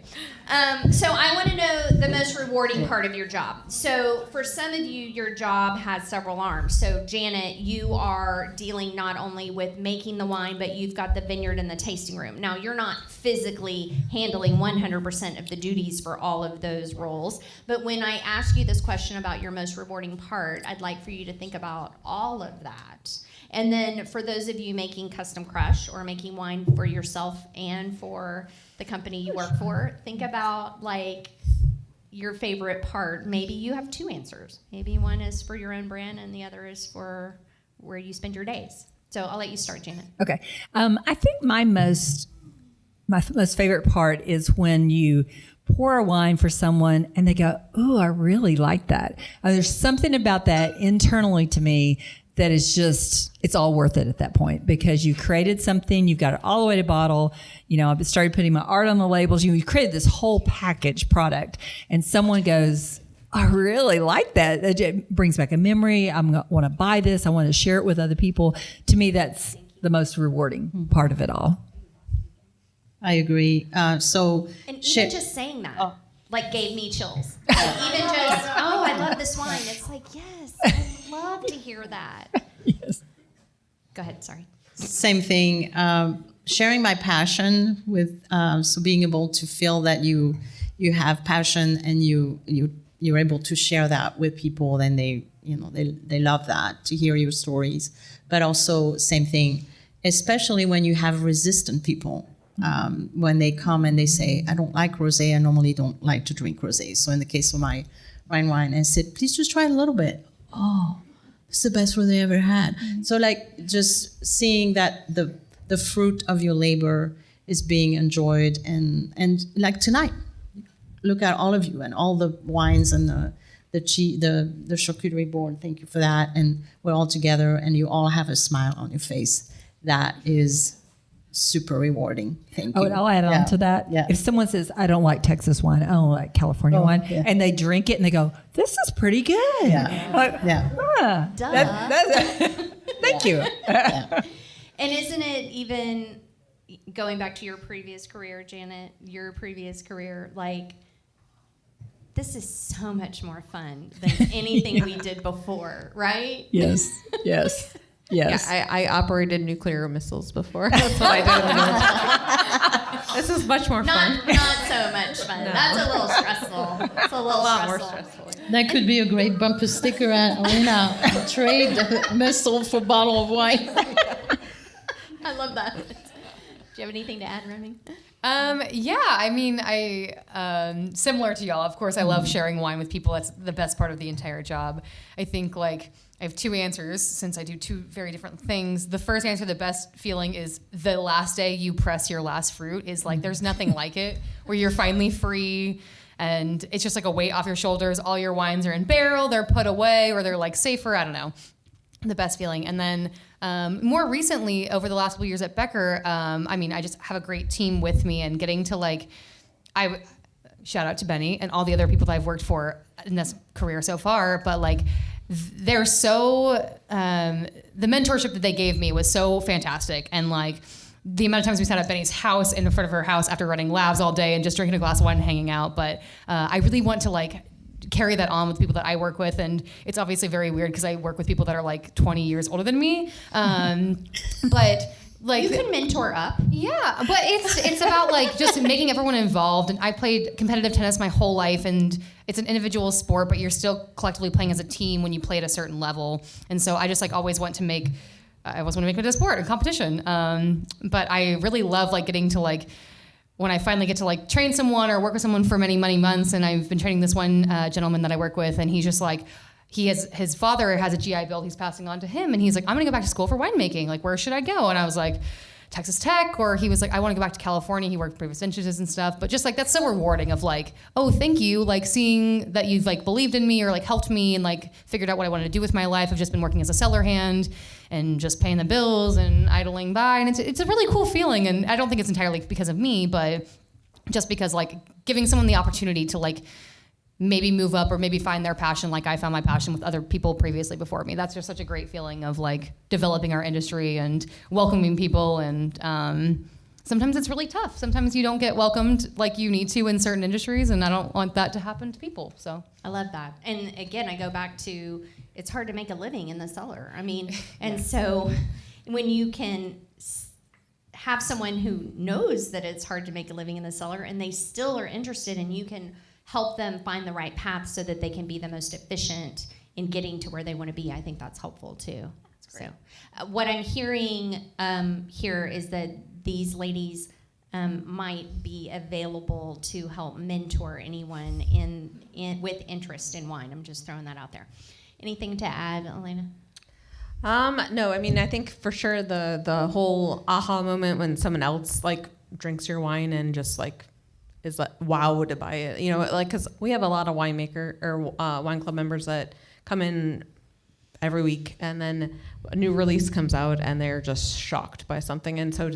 So I want to know the most rewarding part of your job. So for some of you, your job has several arms. So Janet, you are dealing not only with making the wine, but you've got the vineyard and the tasting room. Now, you're not physically handling 100% of the duties for all of those roles. But when I ask you this question about your most rewarding part, I'd like for you to think about all of that. And then for those of you making Custom Crush or making wine for yourself and for the company you work for, think about like your favorite part. Maybe you have two answers. Maybe one is for your own brand and the other is for where you spend your days. So I'll let you start, Janet. Okay. I think my most favorite part is when you pour a wine for someone and they go, "Oh, I really like that." There's something about that internally to me that is just, it's all worth it at that point, because you created something, you've got it all the way to bottle. You know, I've started putting my art on the labels. You created this whole package product, and someone goes, "I really like that. It brings back a memory. I want to buy this. I want to share it with other people." To me, that's the most rewarding part of it all. I agree. And even just saying that, like, gave me chills. Like, even just, oh, I love this wine. It's like, yes, I love to hear that. Yes. Go ahead, sorry. Same thing. Sharing my passion with, so being able to feel that you have passion and you're able to share that with people, then they love that, to hear your stories. But also same thing, especially when you have resistant people. When they come and they say, "I don't like rosé. I normally don't like to drink rosé." So in the case of my Rhine wine, I said, "Please just try it a little bit." "Oh, it's the best rosé I ever had." So like just seeing that the fruit of your labor is being enjoyed, and like tonight, look at all of you and all the wines and the charcuterie board. Thank you for that. And we're all together, and you all have a smile on your face. That is super rewarding. Thank you. Oh, and I'll add on to that. Yeah. If someone says, "I don't like Texas wine, I don't like California wine," yeah. and they drink it and they go, "This is pretty good." Yeah. Like, Yeah. Duh. thank you. And isn't it even, going back to your previous career, Janet, like, this is so much more fun than anything we did before, right? Yes. Yes. Yes. Yeah, I operated nuclear missiles before. That's what I did in the military. This is much more fun. Not so much fun. No. That's a little stressful. It's a little lot more stressful. stressful. That could be a great bumper sticker at Elena. Trade missile for bottle of wine. I love that. Do you have anything to add, Remy? Yeah, I mean, similar to y'all, of course, I love sharing wine with people. That's the best part of the entire job. I think, like, I have two answers since I do two very different things. The first answer, the best feeling, is the last day you press your last fruit is like, there's nothing like it, where you're finally free and it's just like a weight off your shoulders. All your wines are in barrel, they're put away, or they're like safer, I don't know. The best feeling. And then more recently, over the last couple years at Becker, I just have a great team with me, and getting to shout out to Benny and all the other people that I've worked for in this career so far, but like, they're so, the mentorship that they gave me was so fantastic. And like, the amount of times we sat at Benny's house, in front of her house after running labs all day and just drinking a glass of wine and hanging out. But I really want to like carry that on with people that I work with. And it's obviously very weird because I work with people that are like 20 years older than me. But like, You can mentor up. yeah, but it's about like just making everyone involved. And I played competitive tennis my whole life, and it's an individual sport, but you're still collectively playing as a team when you play at a certain level. And so I just like always want to make it a sport, a competition. But I really love like getting to like, when I finally get to like train someone or work with someone for many, many months. And I've been training this one gentleman that I work with, and he's just like, his father has a GI Bill he's passing on to him, and he's like, "I'm gonna go back to school for winemaking. Like, where should I go?" And I was like, Texas Tech, or he was like, "I want to go back to California." He worked previous vintages and stuff, but just like, that's so rewarding of like, oh, thank you, like seeing that you've like believed in me or like helped me and like figured out what I wanted to do with my life. I've just been working as a cellar hand and just paying the bills and idling by, and it's a really cool feeling. And I don't think it's entirely because of me, but just because like giving someone the opportunity to like maybe move up or maybe find their passion like I found my passion with other people previously before me. That's just such a great feeling of like developing our industry and welcoming people. And sometimes it's really tough. Sometimes you don't get welcomed like you need to in certain industries, and I don't want that to happen to people. So I love that. And again, I go back to it's hard to make a living in the cellar. I mean, and so when you can have someone who knows that it's hard to make a living in the cellar and they still are interested, and you can help them find the right path so that they can be the most efficient in getting to where they want to be, I think that's helpful too. So what I'm hearing here is that these ladies might be available to help mentor anyone with interest in wine. I'm just throwing that out there. Anything to add, Elena? No, I mean, I think for sure the whole aha moment when someone else like drinks your wine and just like is like wow to buy it, you know, like, because we have a lot of winemaker or wine club members that come in every week, and then a new release comes out and they're just shocked by something, and so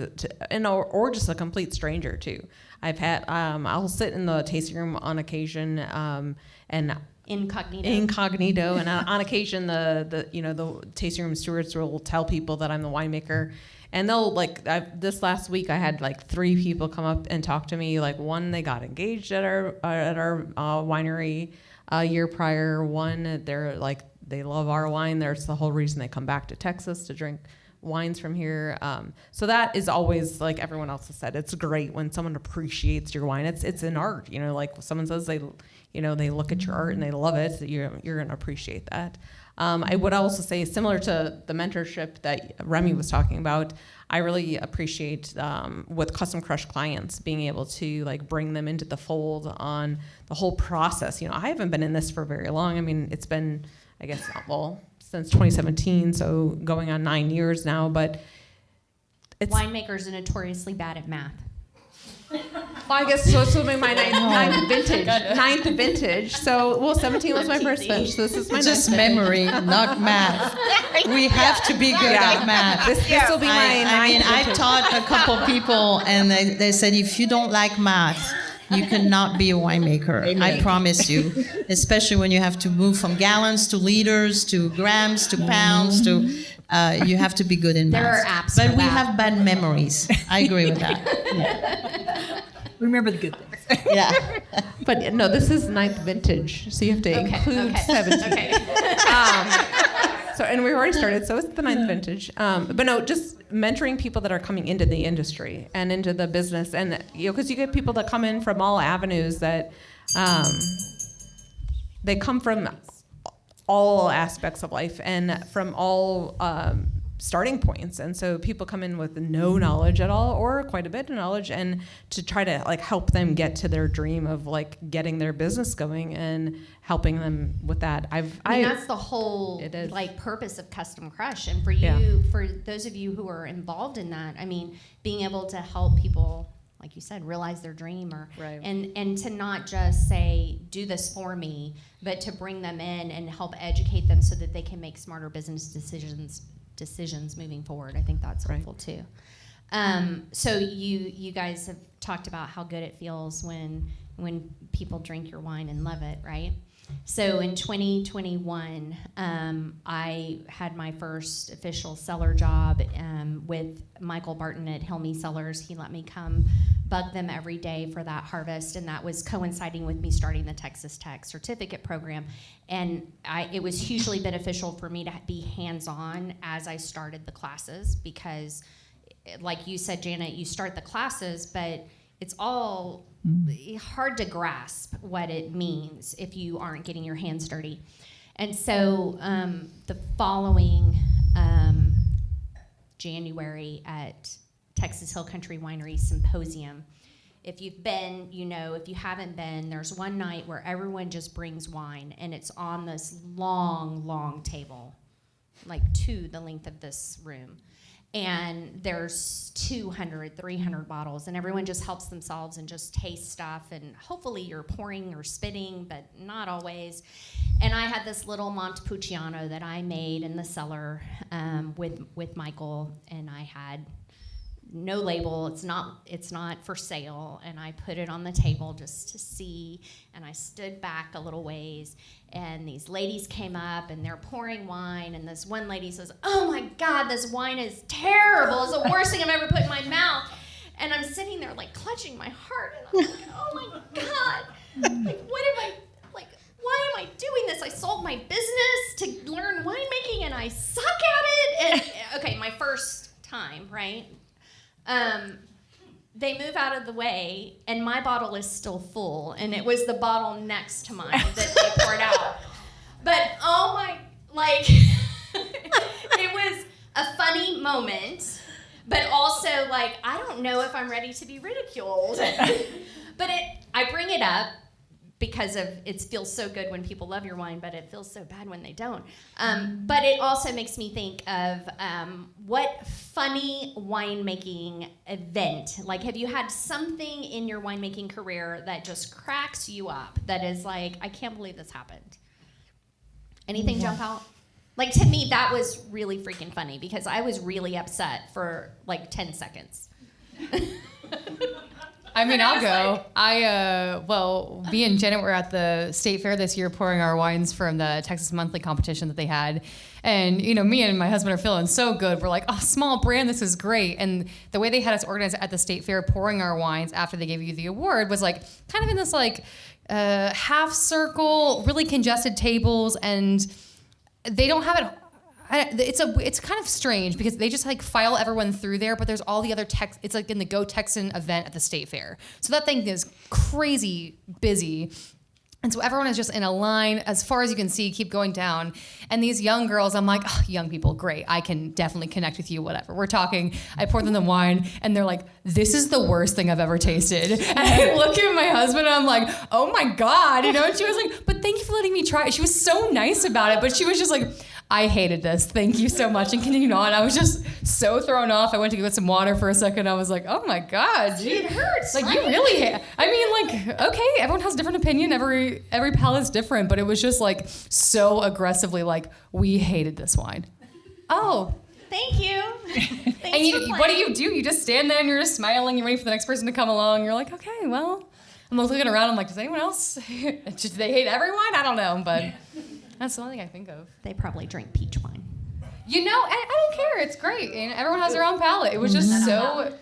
or just a complete stranger too. I've had I'll sit in the tasting room on occasion and incognito, and on occasion the tasting room stewards will tell people that I'm the winemaker, and they'll this last week I had like 3 people come up and talk to me. Like, one, they got engaged at our winery a year prior. One, they're like, they love our wine. There's the whole reason they come back to Texas to drink wines from here. So that is always, like everyone else has said, it's great when someone appreciates your wine. It's an art, you know, like someone says they look at your art and they love it, so you're going to appreciate that. I would also say, similar to the mentorship that Remy was talking about, I really appreciate with Custom Crush clients being able to like bring them into the fold on the whole process. You know, I haven't been in this for very long. I mean, it's been, I guess, since 2017, so going on 9 years now, but winemakers are notoriously bad at math. Well, I guess so. This will be my ninth vintage. So, 17 was my first vintage. So this is my Just ninth memory, not math. We have to be good at math. This will be my ninth I mean, I've vintage. taught a couple people, and they said, if you don't like math, you cannot be a winemaker. I promise you. Especially when you have to move from gallons to liters to grams to pounds to. You have to be good in math. There are apps but for we that. have bad memories. I agree with that. Remember the good things. Yeah. But no, this is ninth vintage, so you have to include 17. Okay. So, and we already started, so it's the ninth vintage. But no, just mentoring people that are coming into the industry and into the business, and because you get people that come in from all avenues that they come from all aspects of life and from all starting points, and so people come in with no knowledge at all or quite a bit of knowledge, and to try to like help them get to their dream of like getting their business going and helping them with that. I mean, that's the whole It is. like purpose of Custom Crush, and for you, for those of you who are involved in that, I mean, being able to help people, like you said, realize their dream, or Right. and to not just say do this for me, but to bring them in and help educate them so that they can make smarter business decisions moving forward. I think that's helpful too. So you guys have talked about how good it feels when people drink your wine and love it, right? So in 2021, I had my first official cellar job with Michael Barton at Hilmy Cellars. He let me come bug them every day for that harvest, and that was coinciding with me starting the Texas Tech certificate program. And it was hugely beneficial for me to be hands-on as I started the classes, because like you said, Janet, you start the classes, but it's all hard to grasp what it means if you aren't getting your hands dirty. And so the following January at Texas Hill Country Winery Symposium, if you've been, you know. If you haven't been, there's one night where everyone just brings wine, and it's on this long table, like to the length of this room. And there's 200, 300 bottles, and everyone just helps themselves and just taste stuff, and hopefully you're pouring or spitting, but not always. And I had this little Montepulciano that I made in the cellar with Michael, and I had no label, it's not for sale, and I put it on the table just to see, and I stood back a little ways, and these ladies came up and they're pouring wine, and this one lady says, "Oh my God, this wine is terrible, it's the worst thing I've ever put in my mouth." And I'm sitting there like clutching my heart, and I'm like, oh my God, like why am I doing this? I sold my business to learn winemaking and I suck at it. And okay, my first time, right? They move out of the way and my bottle is still full, and it was the bottle next to mine that they poured out. But oh my, like, it was a funny moment, but also like, I don't know if I'm ready to be ridiculed. But I bring it up because of it feels so good when people love your wine, but it feels so bad when they don't. But it also makes me think of what funny winemaking event, like have you had something in your winemaking career that just cracks you up, that is like, I can't believe this happened? Anything jump out? Like to me, that was really freaking funny because I was really upset for like 10 seconds. I mean, I'll go. Well, me and Janet were at the state fair this year pouring our wines from the Texas Monthly competition that they had. And, you know, me and my husband are feeling so good. We're like, oh, small brand, this is great. And the way they had us organized at the state fair pouring our wines after they gave you the award was like kind of in this like half circle, really congested tables. And they don't have it. It's kind of strange because they just like file everyone through there, but there's all the other it's like in the Go Texan event at the state fair. So that thing is crazy busy. And so everyone is just in a line as far as you can see, keep going down. And these young girls, I'm like, oh, young people, great. I can definitely connect with you, whatever. We're talking, I pour them the wine and they're like, this is the worst thing I've ever tasted. And I look at my husband and I'm like, oh my God, you know? And she was like, but thank you for letting me try it. She was so nice about it, but she was just like, I hated this. Thank you so much. And continued on. I was just so thrown off. I went to get some water for a second. I was like, oh my God. It hurts. Like right? you really, I mean like, okay, everyone has a different opinion. Every palate's different, but it was just like so aggressively like, we hated this wine. Oh. Thank you. And what do? You just stand there and you're just smiling. You're waiting for the next person to come along. You're like, okay, well, I'm looking around. I'm like, does anyone else? Do they hate every wine? I don't know, but that's the only thing I think of. They probably drink peach wine. You know, I don't care. It's great. And everyone has their own palate. It was just so...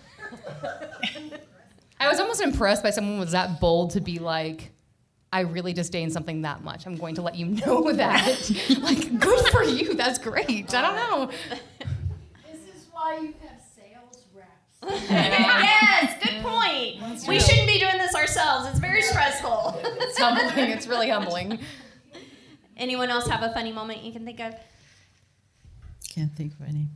I was almost impressed by someone who was that bold to be like, I really disdain something that much. I'm going to let you know that. Like, good for you. That's great. I don't know. This is why you have sales reps. Yes, good point. We shouldn't be doing this ourselves. It's very stressful. It's humbling. It's really humbling. Anyone else have a funny moment you can think of? Can't think of any.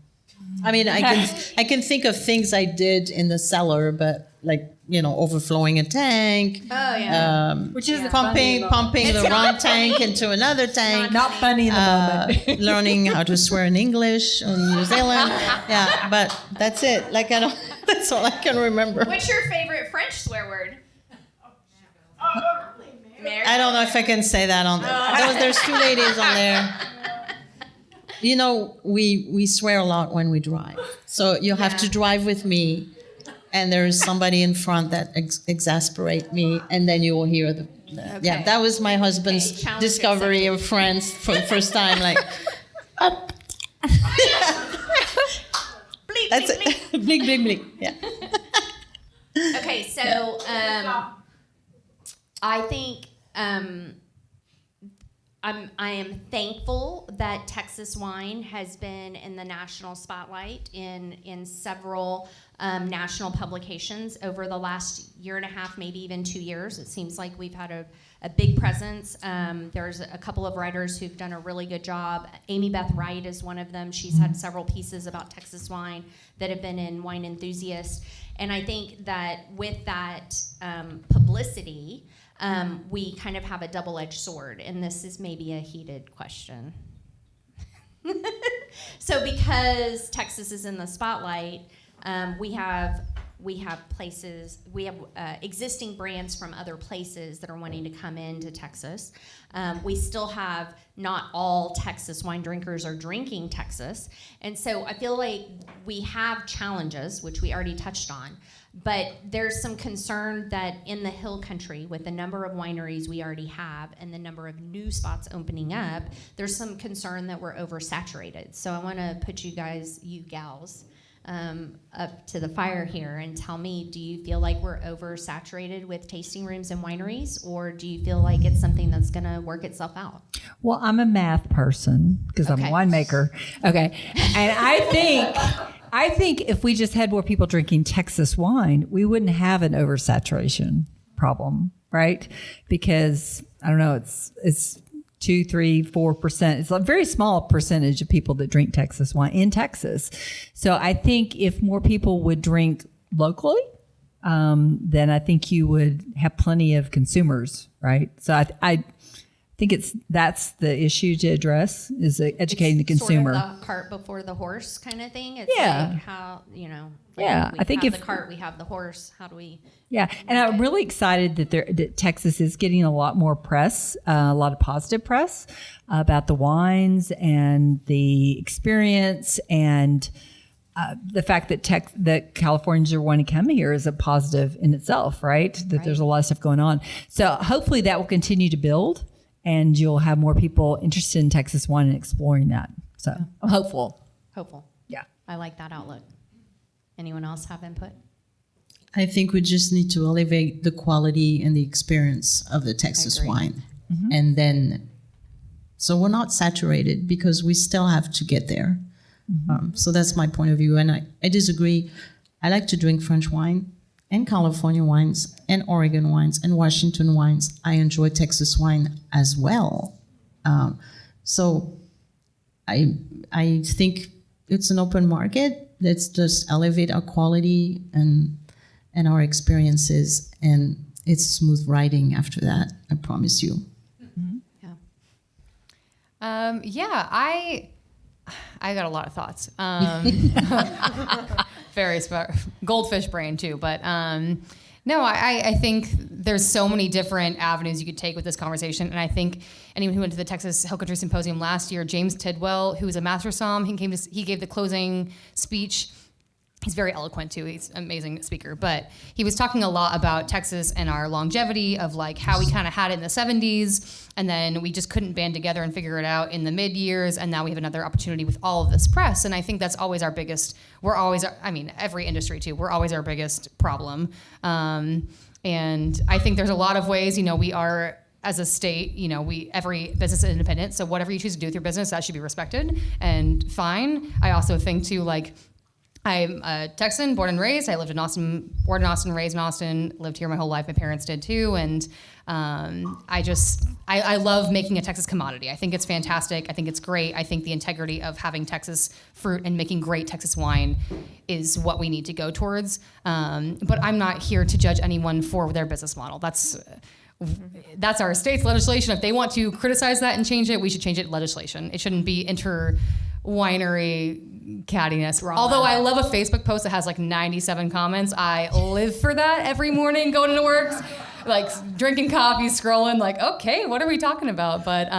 I mean, I can think of things I did in the cellar, but like, you know, overflowing a tank. Oh yeah. Which is Pumping the wrong tank into another tank. not funny in the moment. Learning how to swear in English in New Zealand. Yeah, but that's it. Like that's all I can remember. What's your favorite French swear word? Mary? I don't know if I can say that on there. There's two ladies on there. You know, we swear a lot when we drive. So you have to drive with me, and there's somebody in front that exasperate me, and then you will hear the yeah. That was my husband's Challenge discovery of France for the first time. Like, Bleep, that's bleep, bleep. it. Bleep, bleep, bleep. Yeah. Okay, so I think I am thankful that Texas wine has been in the national spotlight in several national publications over the last year and a half, maybe even 2 years. It seems like we've had a big presence. There's a couple of writers who've done a really good job. Amy Beth Wright is one of them. She's had several pieces about Texas wine that have been in Wine Enthusiast. And I think that with that publicity, we kind of have a double-edged sword, and this is maybe a heated question. So because Texas is in the spotlight, we have existing brands from other places that are wanting to come into Texas. We still have not all Texas wine drinkers are drinking Texas. And so I feel like we have challenges, which we already touched on, but there's some concern that in the Hill Country, with the number of wineries we already have and the number of new spots opening up, there's some concern that we're oversaturated. So I want to put you gals, up to the fire here and tell me, do you feel like we're oversaturated with tasting rooms and wineries, or do you feel like it's something that's going to work itself out? Well, I'm a math person because I'm a Okay. winemaker. Okay. And I think if we just had more people drinking Texas wine, we wouldn't have an oversaturation problem, right? Because I don't know, it's 2, 3, 4%. It's a very small percentage of people that drink Texas wine in Texas. So I think if more people would drink locally, then I think you would have plenty of consumers, right? So I think that's the issue to address, is educating the consumer. Sort of the cart before the horse kind of thing. It's Yeah. like how, like Yeah, we I think have if- the cart, we have the horse. How do we? Yeah, and I'm really excited that Texas is getting a lot more press, a lot of positive press about the wines and the experience, and the fact that Californians are wanting to come here is a positive in itself, right? That there's a lot of stuff going on. So hopefully that will continue to build, and you'll have more people interested in Texas wine and exploring that. So I'm hopeful. Hopeful. Yeah. I like that outlook. Anyone else have input? I think we just need to elevate the quality and the experience of the Texas agree. wine. And then, so we're not saturated because we still have to get there. So that's my point of view. And I disagree. I like to drink French wine and California wines and Oregon wines and Washington wines. I enjoy Texas wine as well. So I think it's an open market. Let's just elevate our quality and our experiences, and it's smooth riding after that. I promise you. Yeah, I got a lot of thoughts. Very goldfish brain too, but no, I think there's so many different avenues you could take with this conversation, and I think anyone who went to the Texas Hill Country Symposium last year, James Tidwell, who's a master som, he gave the closing speech. He's very eloquent too. He's an amazing speaker, but he was talking a lot about Texas and our longevity of like how we kind of had it in the 70s, and then we just couldn't band together and figure it out in the mid years, and now we have another opportunity with all of this press. And I think that's always our biggest. Every industry too. We're always our biggest problem. And I think there's a lot of ways. We are, as a state, every business is independent. So whatever you choose to do with your business, that should be respected and fine. I also think too, like, I'm a Texan, born and raised. I lived in Austin, born in Austin, raised in Austin, lived here my whole life. My parents did too. And I love making a Texas commodity. I think it's fantastic. I think it's great. I think the integrity of having Texas fruit and making great Texas wine is what we need to go towards. But I'm not here to judge anyone for their business model. That's our state's legislation. If they want to criticize that and change it, we should change it in legislation. It shouldn't be inter-winery cattiness. Although I love a Facebook post that has like 97 comments. I live for that every morning going into work, like drinking coffee, scrolling, like, okay, what are we talking about? But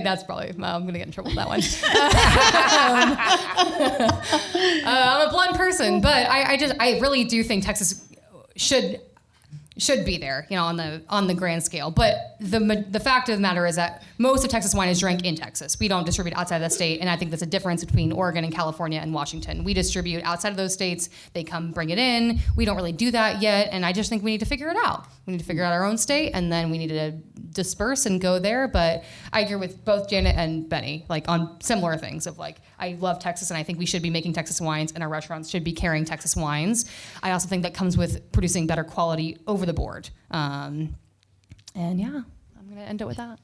that's probably, I'm going to get in trouble with that one. I'm a blunt person, but I really do think Texas should be there, on the grand scale. But the fact of the matter is that most of Texas wine is drank in Texas. We don't distribute outside of the state, and I think that's a difference between Oregon and California and Washington. We distribute outside of those states. They come bring it in. We don't really do that yet, and I just think we need to figure it out. We need to figure out our own state, and then we need to disperse and go there. But I agree with both Janet and Benny, like on similar things of like, I love Texas, and I think we should be making Texas wines, and our restaurants should be carrying Texas wines. I also think that comes with producing better quality over the board. And yeah, I'm going to end it with that.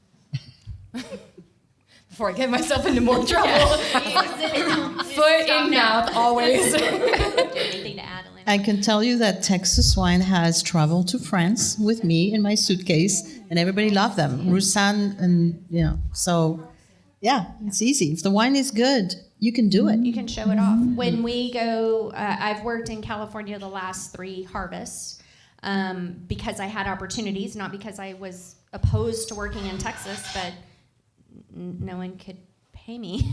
Before I get myself into more trouble. Foot in mouth, always. Anything to add, Elena? I can tell you that Texas wine has traveled to France with me in my suitcase, and everybody loved them. Roussanne, and so yeah, it's easy. If the wine is good, you can do it. You can show it off. When we go, I've worked in California the last 3 harvests because I had opportunities, not because I was opposed to working in Texas, but no one could pay me.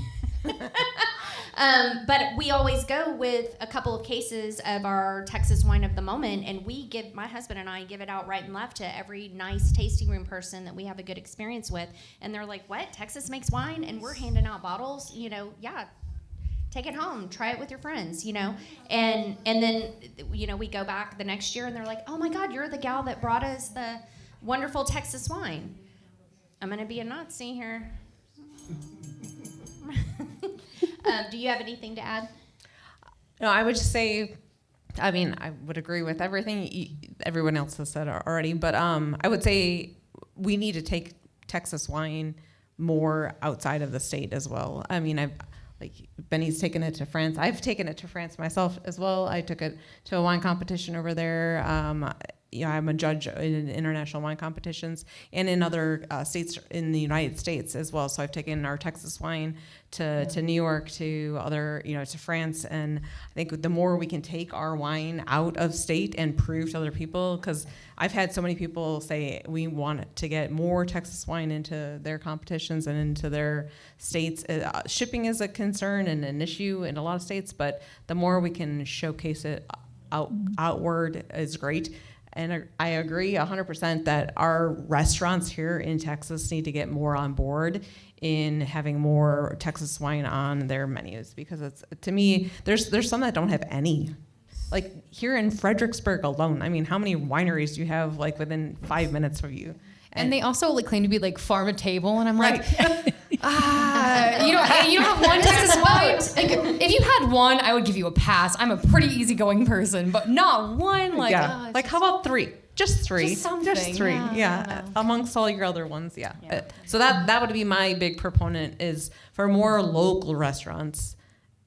But we always go with a couple of cases of our Texas wine of the moment, and my husband and I give it out right and left to every nice tasting room person that we have a good experience with. And they're like, what? Texas makes wine? And we're handing out bottles? Yeah. take it home, try it with your friends, and then we go back the next year and they're like, oh my God, you're the gal that brought us the wonderful Texas wine. I'm gonna be a Nazi here. Do you have anything to add? No, I would just say, I mean, I would agree with everything everyone else has said already, but I would say we need to take Texas wine more outside of the state as well. I mean, Benny's taken it to France. I've taken it to France myself as well. I took it to a wine competition over there. I'm a judge in international wine competitions and in other states in the United States as well. So I've taken our Texas wine to New York, to other, to France. And I think the more we can take our wine out of state and prove to other people, because I've had so many people say we want to get more Texas wine into their competitions and into their states. Shipping is a concern and an issue in a lot of states, but the more we can showcase it outward is great. And I agree 100% that our restaurants here in Texas need to get more on board in having more Texas wine on their menus, because it's, to me, there's some that don't have any. Like here in Fredericksburg alone, I mean, how many wineries do you have like within 5 minutes of you? And they also claim to be like farm to table, and I'm like, you don't have one Texas wine. Like, if you had one, I would give you a pass. I'm a pretty easygoing person, but not one. Like, how about three? Just three. Just something. Just three. Yeah. Amongst all your other ones. Yeah. So that would be my big proponent, is for more local restaurants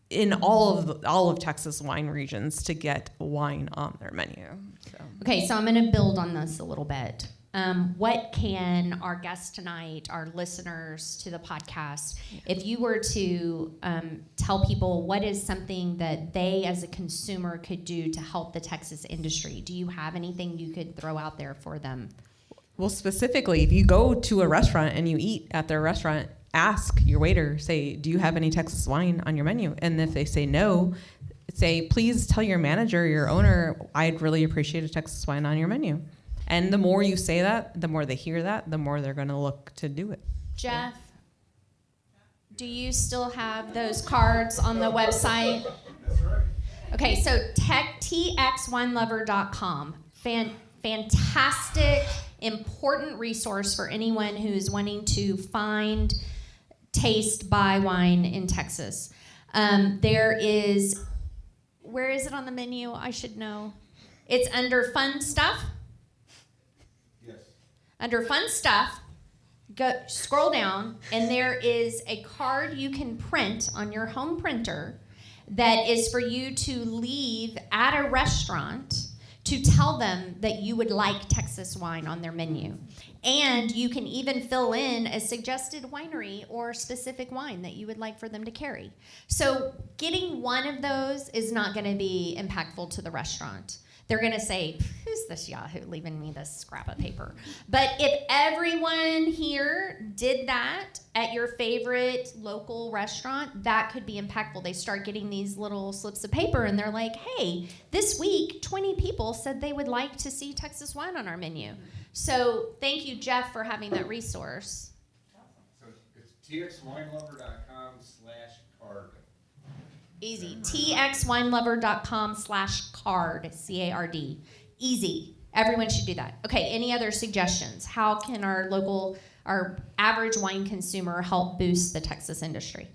in all of Texas wine regions to get wine on their menu. So. Okay, so I'm going to build on this a little bit. What can our guests tonight, our listeners to the podcast, if you were to tell people what is something that they as a consumer could do to help the Texas industry, do you have anything you could throw out there for them? Well, specifically, if you go to a restaurant and you eat at their restaurant, ask your waiter, say, do you have any Texas wine on your menu? And if they say no, say, please tell your manager, your owner, I'd really appreciate a Texas wine on your menu. And the more you say that, the more they hear that, the more they're going to look to do it. Jeff, do you still have those cards on the website? That's right. Okay, so txwinelover.com. Fantastic, important resource for anyone who's wanting to find, taste, buy wine in Texas. There is, where is it on the menu? I should know. It's under Fun Stuff. Under Fun Stuff, scroll down, and there is a card you can print on your home printer that is for you to leave at a restaurant to tell them that you would like Texas wine on their menu. And you can even fill in a suggested winery or specific wine that you would like for them to carry. So getting one of those is not going to be impactful to the restaurant. They're going to say, who's this yahoo leaving me this scrap of paper? But if everyone here did that at your favorite local restaurant, that could be impactful. They start getting these little slips of paper and they're like, hey, this week 20 people said they would like to see Texas wine on our menu. So thank you, Jeff, for having that resource. So it's txwinelover.com/card. Easy. txwinelover.com/card, C-A-R-D. Easy. Everyone should do that. Okay, any other suggestions? How can our average wine consumer help boost the Texas industry?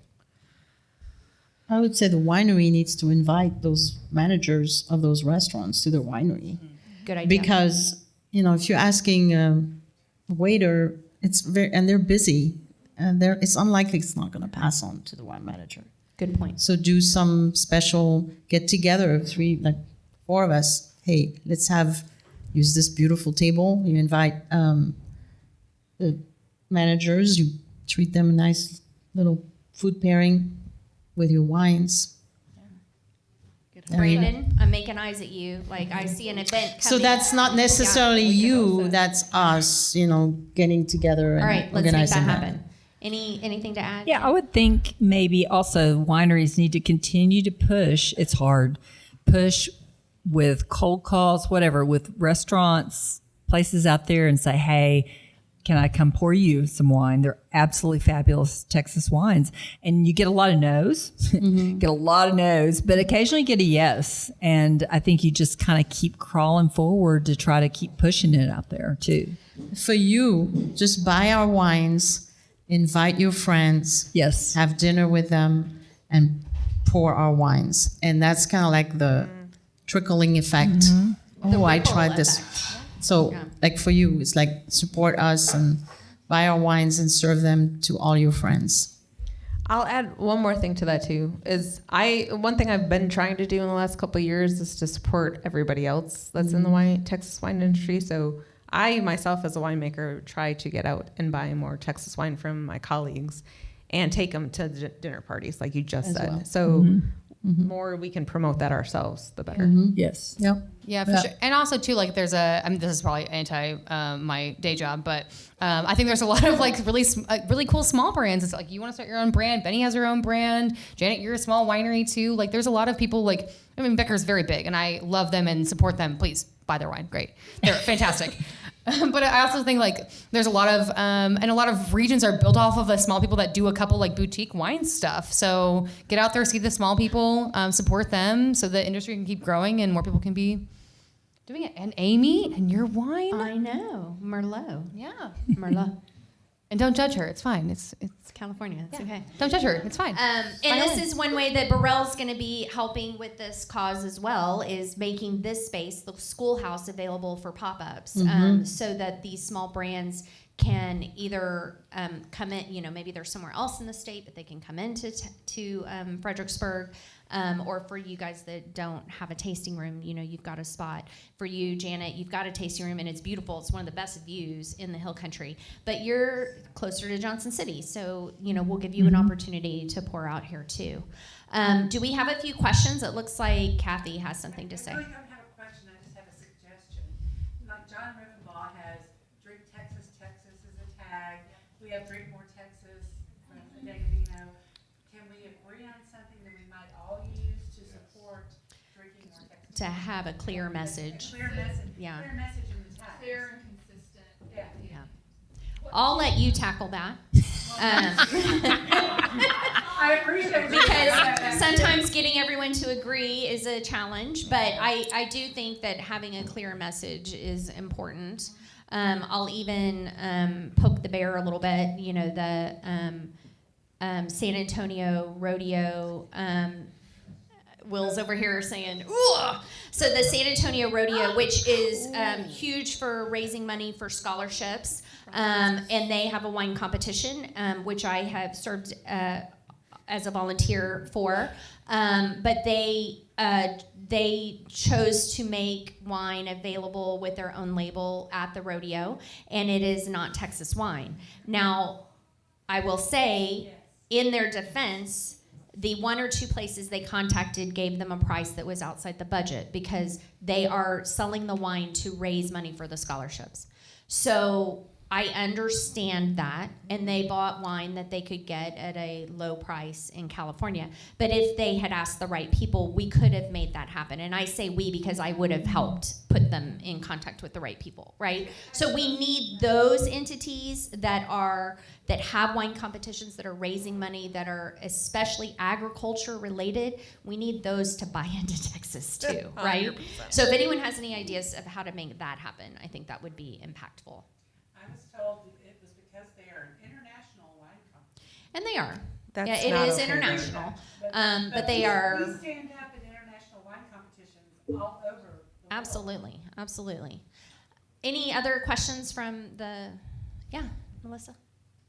I would say the winery needs to invite those managers of those restaurants to their winery. Good idea. Because, if you're asking a waiter, and they're busy, and it's unlikely it's not going to pass on to the wine manager. Good point. So do some special get together of 4 of us. Hey, let's use this beautiful table. You invite the managers. You treat them a nice little food pairing with your wines. Brandon, I'm making eyes at you. Like I see an event coming. So that's not necessarily you. That's us. Getting together and all right, let's make that happen. Anything to add? Yeah, I would think maybe also wineries need to continue to push. It's hard. Push with cold calls, whatever, with restaurants, places out there, and say, hey, can I come pour you some wine? They're absolutely fabulous Texas wines. And you get a lot of no's, get a lot of no's, but occasionally you get a yes. And I think you just kind of keep crawling forward to try to keep pushing it out there too. For you, just buy our wines, invite your friends, Yes. have dinner with them, and pour our wines. And that's kind of like the trickling effect. Oh, I ripple tried this. So, like for you, it's like support us and buy our wines and serve them to all your friends. I'll add one more thing to that too. One thing I've been trying to do in the last couple of years is to support everybody else that's in the Texas wine industry. So I myself, as a winemaker, try to get out and buy more Texas wine from my colleagues and take them to dinner parties, like you just said. well. So more we can promote that ourselves, the better. Yes. Yep. Yeah, for sure. And also too, like there's this is probably anti my day job, but I think there's a lot of like really cool small brands. It's like you want to start your own brand. Benny has her own brand. Janet, you're a small winery too. Like there's a lot of people like, I mean, Becker's very big and I love them and support them. Please buy their wine. Great. They're fantastic. But I also think like there's a lot of and a lot of regions are built off of the small people that do a couple like boutique wine stuff. So get out there, see the small people, support them, so the industry can keep growing and more people can be doing it. And Amy and your wine, I know. Merlot. yeah. Merlot. And don't judge her. It's fine. It's It's California. It's okay. don't judge her. It's fine. And this is one way that Burrell's going to be helping with this cause as well, is making this space, the schoolhouse, available for pop-ups, so that these small brands can either come in, you know, maybe they're somewhere else in the state, but they can come into to Fredericksburg, or for you guys that don't have a tasting room, you know, you've got a spot. For you, Janet, you've got a tasting room, and it's beautiful. It's one of the best views in the Hill Country. But you're closer to Johnson City, so, you know, we'll give you an opportunity to pour out here, too. Do we have a few questions? It looks like Kathy has something to say. I really don't have a question, I just have a suggestion. Like John Rivenbaugh has Drink Texas, Texas is a tag. We have Drink More Texas from Bodega Vino. Can we agree on something that we might all use to support drinking more Texas? To have a clear message. Clear message. Yeah. Clear message in the tags. Clear and consistent. Yeah. I'll let you tackle that. I appreciate Because sometimes getting everyone to agree is a challenge, but I do think that having a clear message is important. I'll even poke the bear a little bit. You know, the San Antonio Rodeo. Will's over here saying, ooh. So the San Antonio Rodeo, which is huge for raising money for scholarships, and they have a wine competition, which I have served as a volunteer for. But they chose to make wine available with their own label at the rodeo, and it is not Texas wine. Now, I will say, in their defense, the one or two places they contacted gave them a price that was outside the budget because they are selling the wine to raise money for the scholarships. So I understand that, and they bought wine that they could get at a low price in California. But if they had asked the right people, we could have made that happen. And I say we because I would have helped put them in contact with the right people, right? So we need those entities that have wine competitions, that are raising money, that are especially agriculture related. We need those to buy into Texas too, right? 100%. So if anyone has any ideas of how to make that happen, I think that would be impactful. I was told it was because they are an international wine company. And they are. That's yeah, it not is okay. international. But they we are. stand up in international wine competitions all over the world. Absolutely. Absolutely. Any other questions from the, Melissa?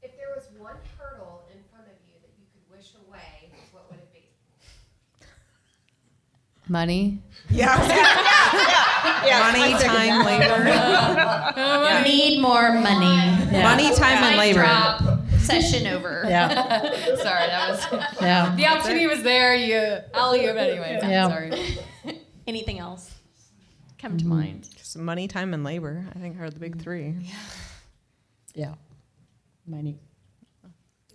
If there was one hurdle in front of you that you could wish away, what would it be? Money. Money, time, labor. Need more money. Money, time, and Mic labor. drop. Session over. Yeah. Sorry, that was Yeah. the opportunity was there. I'll leave anyway. Yeah. Sorry. Anything else come to mind? Just money, time, and labor, I think, are the big three. Yeah. Money.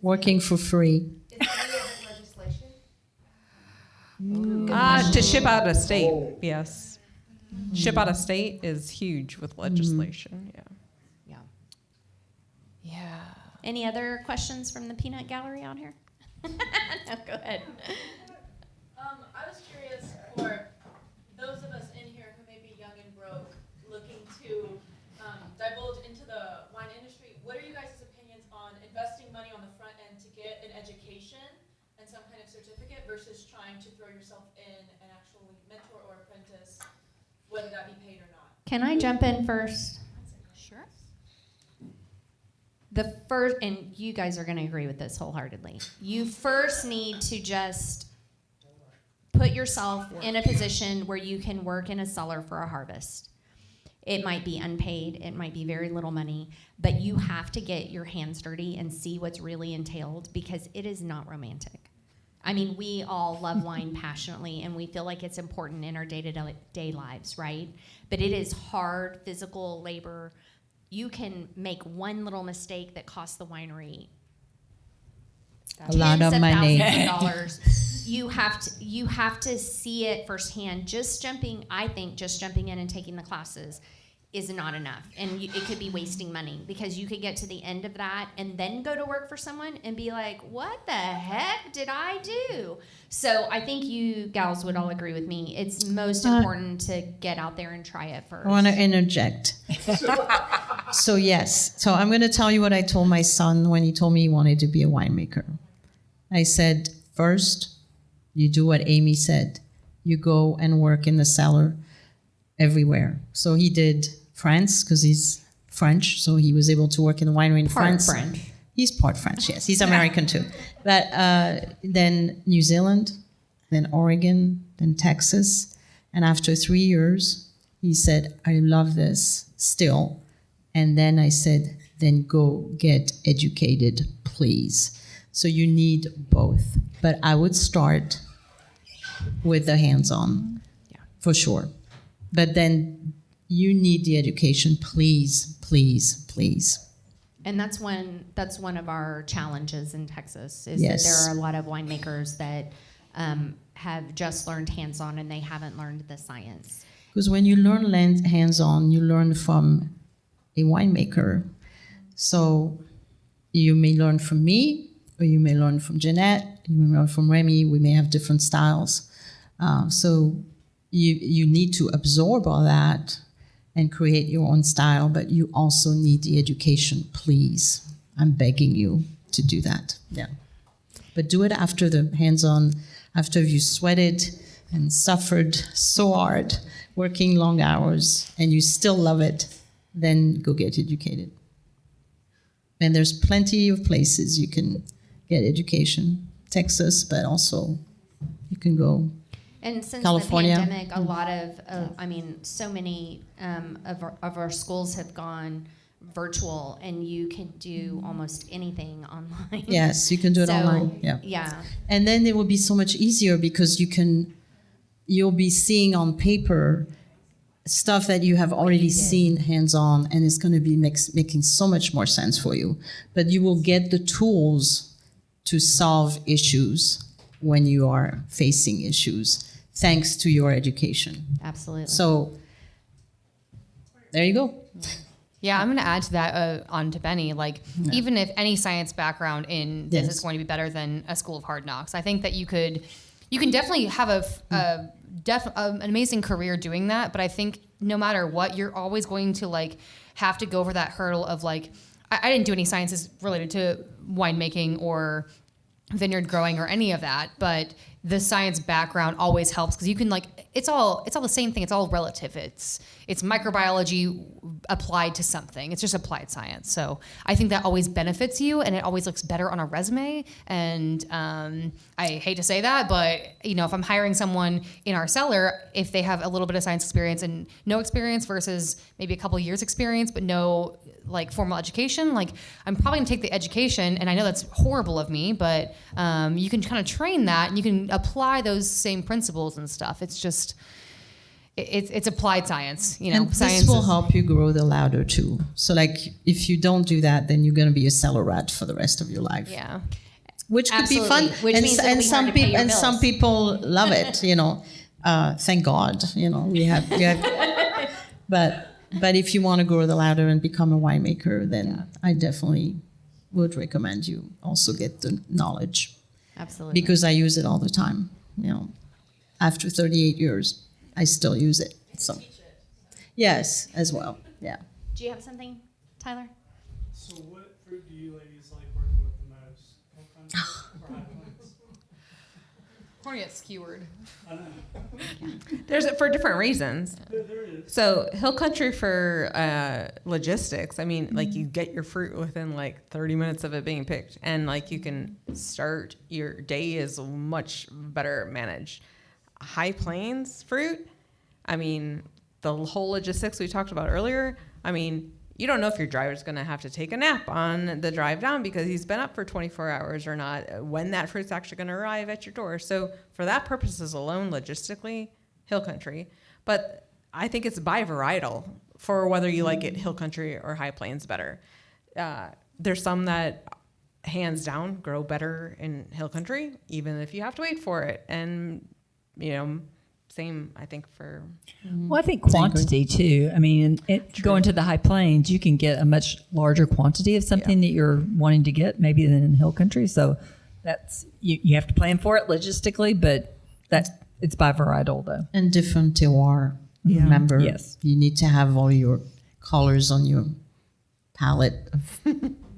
Working for free. Is any of it legislation? To ship out of state, yes. Ship out of state is huge with legislation, yeah. Yeah. Yeah. Any other questions from the peanut gallery out here? No, go ahead. I was curious for those of us in here who may be young and broke, looking to divulge into the wine industry. What are you guys' opinions on investing money on the front end to get an education and some kind of certificate versus trying to throw yourself in an actual mentor or apprentice, whether that be paid or not? Can I jump in first? Sure. The first, and you guys are going to agree with this wholeheartedly. You first need to just put yourself in a position where you can work in a cellar for a harvest. It might be unpaid, it might be very little money, but you have to get your hands dirty and see what's really entailed because it is not romantic. I mean, we all love wine passionately and we feel like it's important in our day-to-day lives, right? But it is hard physical labor. You can make one little mistake that costs the winery A lot tens of money. thousands of dollars. You have to see it firsthand. Just jumping in and taking the classes is not enough, and it could be wasting money because you could get to the end of that and then go to work for someone and be like, "What the heck did I do?" So I think you gals would all agree with me. It's most important to get out there and try it first. I want to interject. So yes, so I'm going to tell you what I told my son when he told me he wanted to be a winemaker. I said, first, you do what Amy said. You go and work in the cellar everywhere. So he did France because he's French, so he was able to work in a winery in France. French. He's part French, yes. He's American too. But then New Zealand, then Oregon, then Texas. And after 3 years, he said, I love this still. And then I said, then go get educated, please. So you need both. But I would start with the hands-on, for sure. But then you need the education, please, please, please. And that's one of our challenges in Texas is Yes. that there are a lot of winemakers that have just learned hands-on and they haven't learned the science. Because when you learn hands-on, you learn from a winemaker. So you may learn from me, or you may learn from Jeanette, you may learn from Remy. We may have different styles. So you need to absorb all that and create your own style, but you also need the education, please. I'm begging you to do that. Yeah. But do it after the hands-on, after you sweated and suffered so hard, working long hours, and you still love it, then go get educated. And there's plenty of places you can get education. Texas, but also you can go And since California. the pandemic, a lot of, so many of our schools have gone virtual, and you can do almost anything online. Yes, you can do it So, online. Yeah. Yeah. And then it will be so much easier because you'll be seeing on paper stuff that you have already seen hands-on, and it's going to be making so much more sense for you. But you will get the tools to solve issues when you are facing issues, thanks to your education. Absolutely. So there you go. Yeah, I'm going to add to that on to Benny. Like, even if any science background in this Yes. is going to be better than a School of Hard Knocks, I think that you can definitely have an amazing career doing that. But I think no matter what, you're always going to like have to go over that hurdle of like, I didn't do any sciences related to winemaking or vineyard growing or any of that, but the science background always helps because you can like it's all the same thing. It's all relative. It's microbiology applied to something. It's just applied science. So I think that always benefits you, and it always looks better on a resume. And I hate to say that, but if I'm hiring someone in our cellar, if they have a little bit of science experience and no experience versus maybe a couple years experience, but no like formal education, like I'm probably gonna take the education, and I know that's horrible of me, but you can kind of train that and you can apply those same principles and stuff. It's just it's applied science, And science this will is- help you grow the louder too. So like if you don't do that, then you're going to be a cellar rat for the rest of your life. Yeah. Which could be fun. Absolutely. Which means it'll be hard to pay your bills. Some people love it, Thank God, we have but But if you want to go the ladder and become a winemaker, then I definitely would recommend you also get the knowledge, Absolutely. because I use it all the time. You know, after 38 years, I still use it. So, yes, as well. Yeah. Do you have something, Tyler? So what fruit do you ladies like working with the most? Hill Country or High Plains? Corny gets skewered. I know. There's for different reasons. There is. So Hill Country for logistics. I mean, like you get your fruit within like 30 minutes of it being picked, and like you can start your day is much better managed. High Plains fruit. I mean, the whole logistics we talked about earlier. I mean, you don't know if your driver's going to have to take a nap on the drive down because he's been up for 24 hours or not, when that fruit's actually going to arrive at your door. So for that purposes alone, logistically, Hill Country. But I think it's bivarietal for whether you like it Hill Country or High Plains better. There's some that hands down grow better in Hill Country, even if you have to wait for it. And, you know, same, I think, for... Well, I think quantity too. I mean, going to the High Plains, you can get a much larger quantity of something that you're wanting to get, maybe than in Hill Country. So that's you have to plan for it logistically, but it's bivarietal though. And different terroir. Remember, Yes. you need to have all your colors on your palette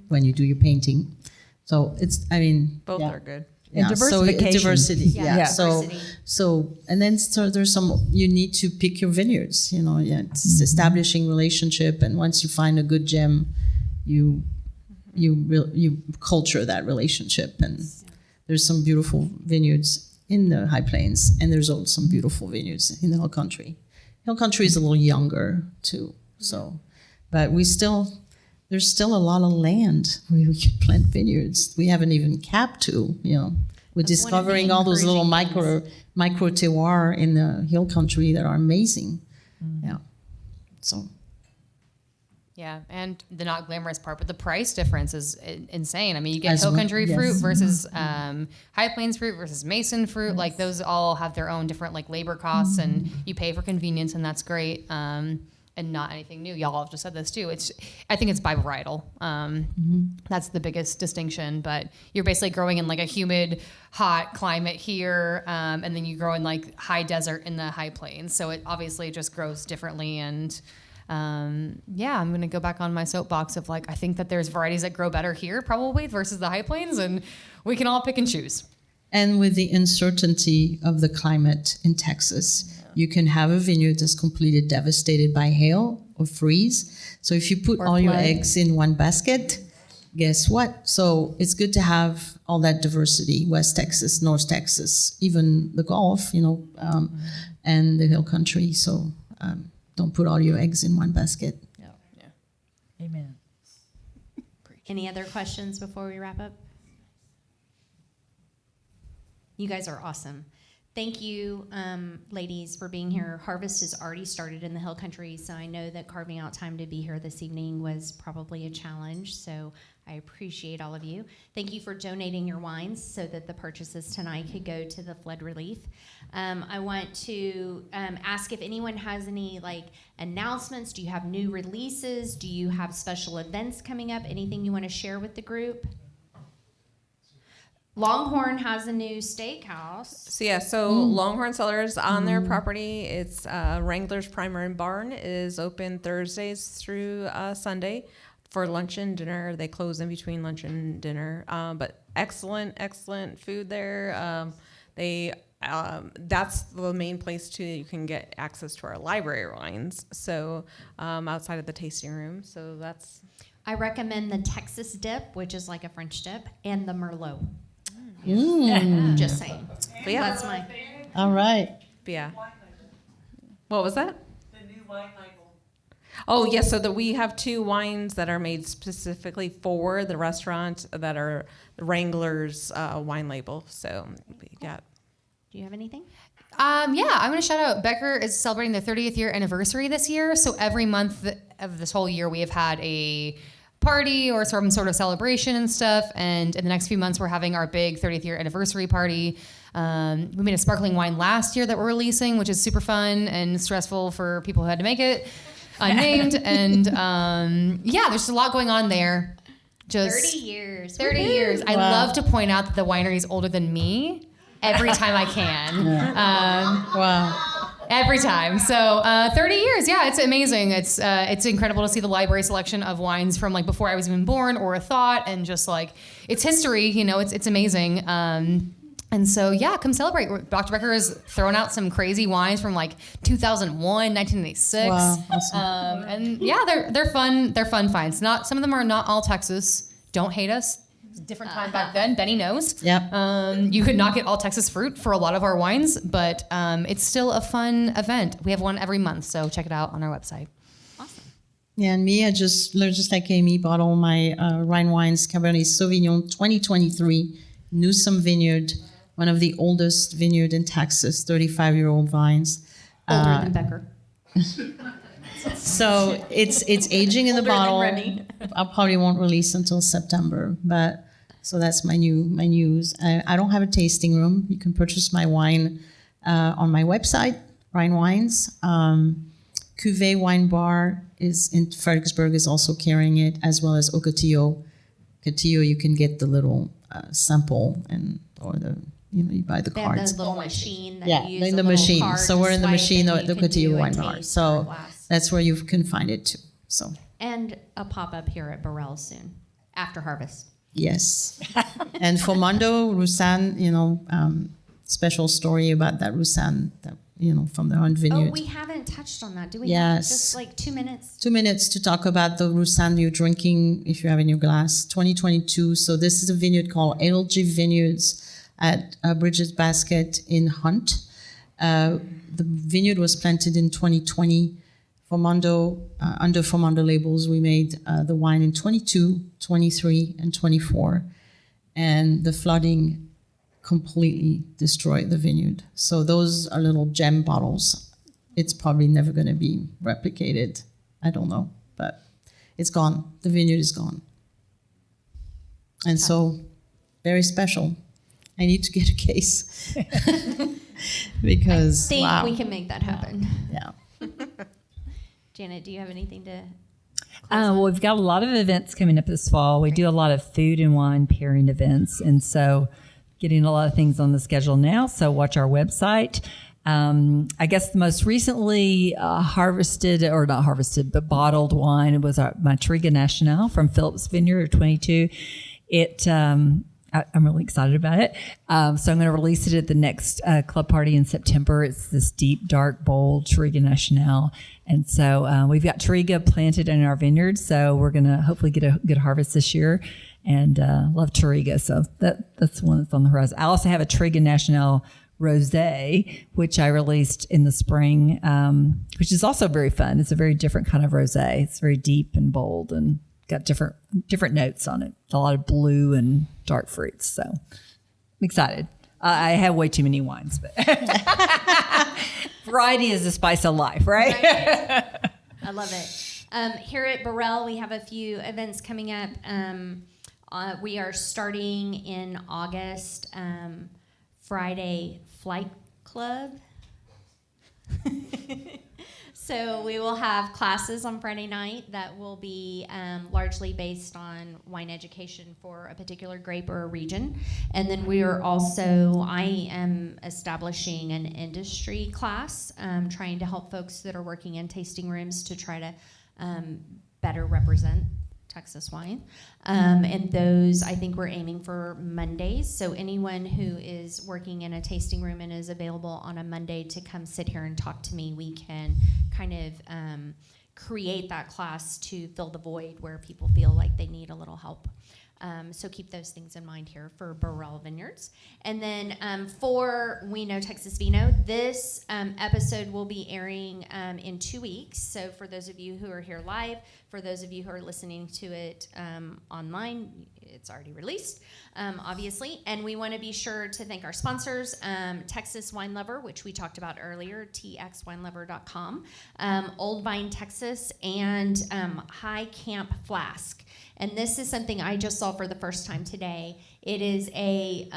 when you do your painting. So it's, I mean, Both yeah. are good. And diversification. So diversity, Yeah, So, diversity. and then so there's you need to pick your vineyards. You know, it's establishing relationship, and once you find a good gem, you culture that relationship. And there's some beautiful vineyards in the High Plains, and there's also some beautiful vineyards in the Hill Country. Hill Country is a little younger too, so, but there's still a lot of land where we can plant vineyards. We haven't even capped to, you know. We're That's one of the discovering all those little encouraging micro terroir in the Hill Country that are amazing. Yeah. So. Yeah, and the not glamorous part, but the price difference is insane. I mean, you get As Hill well, Country yes. fruit versus High Plains fruit versus Mason fruit. Like those all have their own different like labor costs, and you pay for convenience, and that's great. And not anything new. Y'all have just said this too. I think it's bivarietal. That's the biggest distinction. But you're basically growing in like a humid, hot climate here, and then you grow in like high desert in the High Plains. So it obviously just grows differently. And yeah, I'm gonna go back on my soapbox of like I think that there's varieties that grow better here probably versus the High Plains, and we can all pick and choose. And with the uncertainty of the climate in Texas, you can have a vineyard that's completely devastated by hail or freeze. So if you put all your eggs in one basket, guess what? So it's good to have all that diversity, West Texas, North Texas, even the Gulf, you know, and the Hill Country. So don't put all your eggs in one basket. Amen. Any other questions before we wrap up? You guys are awesome. Thank you, ladies, for being here. Harvest has already started in the Hill Country, so I know that carving out time to be here this evening was probably a challenge, so I appreciate all of you. Thank you for donating your wines so that the purchases tonight could go to the flood relief. I want to ask if anyone has any announcements. Do you have new releases? Do you have special events coming up? Anything you want to share with the group? Longhorn has a new steakhouse. So Longhorn Cellars on their property. It's Wrangler's Primer and Barn is open Thursdays through Sunday for lunch and dinner. They close in between lunch and dinner, but excellent food there. That's the main place too. You can get access to our library wines. So outside of the tasting room. So that's. I recommend the Texas dip, which is like a French dip, and the Merlot. Just saying. But yeah, that's my. All right. But yeah. What was that? The new wine label. Oh yes, so that we have 2 wines that are made specifically for the restaurant that are the Wrangler's wine label. So we got. Do you have anything? Yeah, I'm going to shout out Becker is celebrating their 30th year anniversary this year. So every month of this whole year, we have had a party or some sort of celebration and stuff. And in the next few months, we're having our big 30th year anniversary party. We made a sparkling wine last year that we're releasing, which is super fun and stressful for people who had to make it. unnamed. And yeah, there's a lot going on there. Just 30 years. 30 years. I love to point out that the winery is older than me every time I can. Wow. Every time. So 30 years. Yeah, it's amazing. It's incredible to see the library selection of wines from like before I was even born or a thought, and just like it's history. You know, it's amazing. And so yeah, come celebrate. Dr. Becker has thrown out some crazy wines from like 2001, 1986. Wow, awesome. And yeah, they're fun. They're fun finds. Not some of them are not all Texas. Don't hate us. It's a different time back then. Benny knows. Yep. You could not get all Texas fruit for a lot of our wines, but it's still a fun event. We have one every month, so check it out on our website. Yeah, and me, I just like Amy, bought all my Rhine Wines Cabernet Sauvignon 2023, Newsom Vineyard, one of the oldest vineyard in Texas, 35-year-old vines. Older than Becker. So it's aging in the Older than bottle. Remy. I probably won't release until September, but so that's my news. I don't have a tasting room. You can purchase my wine on my website, Rhine Wines. Cuvée Wine Bar is in Fredericksburg is also carrying it, as well as Ocotillo. Ocotillo, you can get the little sample or the you buy the They have cards. the little machine that Yeah, you use. in a the little machine. card So to we're in the swipe machine and at you the can do Cotillo a Wine Bar. taste or So glass. that's where you can find it too. So And a pop-up here at Burrell soon, after harvest. yes. And for Mondo, Roussanne, special story about that Roussanne, from the Hunt Vineyard. Oh, we haven't touched on that, do we? Yes. Just like 2 minutes. 2 minutes to talk about the Roussanne you're drinking if you have in your glass, 2022. So this is a vineyard called LG Vineyards at Bridges Basket in Hunt. The vineyard was planted in 2020. Formondo, under Formondo labels, we made the wine in 22, 23, and 24. And the flooding completely destroyed the vineyard. So those are little gem bottles. It's probably never going to be replicated. I don't know, but it's gone. The vineyard is gone. And so, very special. I need to get a case because I think wow. we can make that happen. Yeah. Janet, do you have anything to? Well, we've got a lot of events coming up this fall. We do a lot of food and wine pairing events, and so getting a lot of things on the schedule now. So watch our website. I guess the most recently bottled wine was my Triga Nacional from Phillips Vineyard 22. I'm really excited about it. So I'm going to release it at the next club party in September. It's this deep, dark, bold Triga Nacional. And so we've got Triga planted in our vineyard. So we're going to hopefully get a good harvest this year, and love Triga. So that's one that's on the horizon. I also have a Triga Nacional Rosé, which I released in the spring, which is also very fun. It's a very different kind of rosé. It's very deep and bold and got different notes on it. A lot of blue and dark fruits. So I'm excited. I have way too many wines, but variety is the spice of life, right? I love it. Here at Burrell, we have a few events coming up. We are starting in August, Friday Flight Club. So we will have classes on Friday night that will be largely based on wine education for a particular grape or a region. And then I am establishing an industry class, trying to help folks that are working in tasting rooms to try to better represent Texas wine. And those, I think we're aiming for Mondays. So anyone who is working in a tasting room and is available on a Monday to come sit here and talk to me, we can kind of create that class to fill the void where people feel like they need a little help. So keep those things in mind here for Burrell Vineyards. And then for We Know Texas Vino, this episode will be airing in 2 weeks. So for those of you who are here live, for those of you who are listening to it online, it's already released, obviously. And we want to be sure to thank our sponsors, Texas Wine Lover, which we talked about earlier, txwinelover.com, Old Vine Texas, and High Camp Flask. And this is something I just saw for the first time today. It is a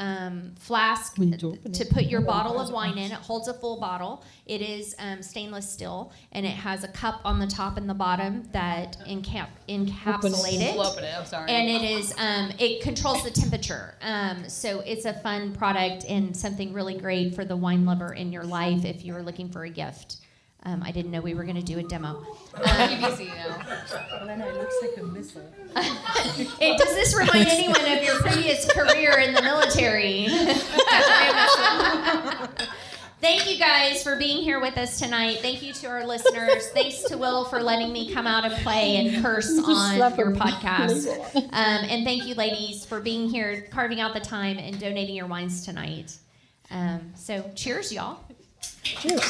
flask to put your bottle of wine in. It holds a full bottle. It is stainless steel, and it has a cup on the top and the bottom that encapsulate it. Open it. I'm sorry. And it is it controls the temperature. So it's a fun product and something really great for the wine lover in your life if you were looking for a gift. I didn't know we were going to do a demo. PVC now. Elena, it looks like a missile. Does this remind anyone of your previous career in the military? Thank you guys for being here with us tonight. Thank you to our listeners. Thanks to Will for letting me come out and play and curse on your podcast. And thank you, ladies, for being here, carving out the time, and donating your wines tonight. So cheers, y'all. Cheers.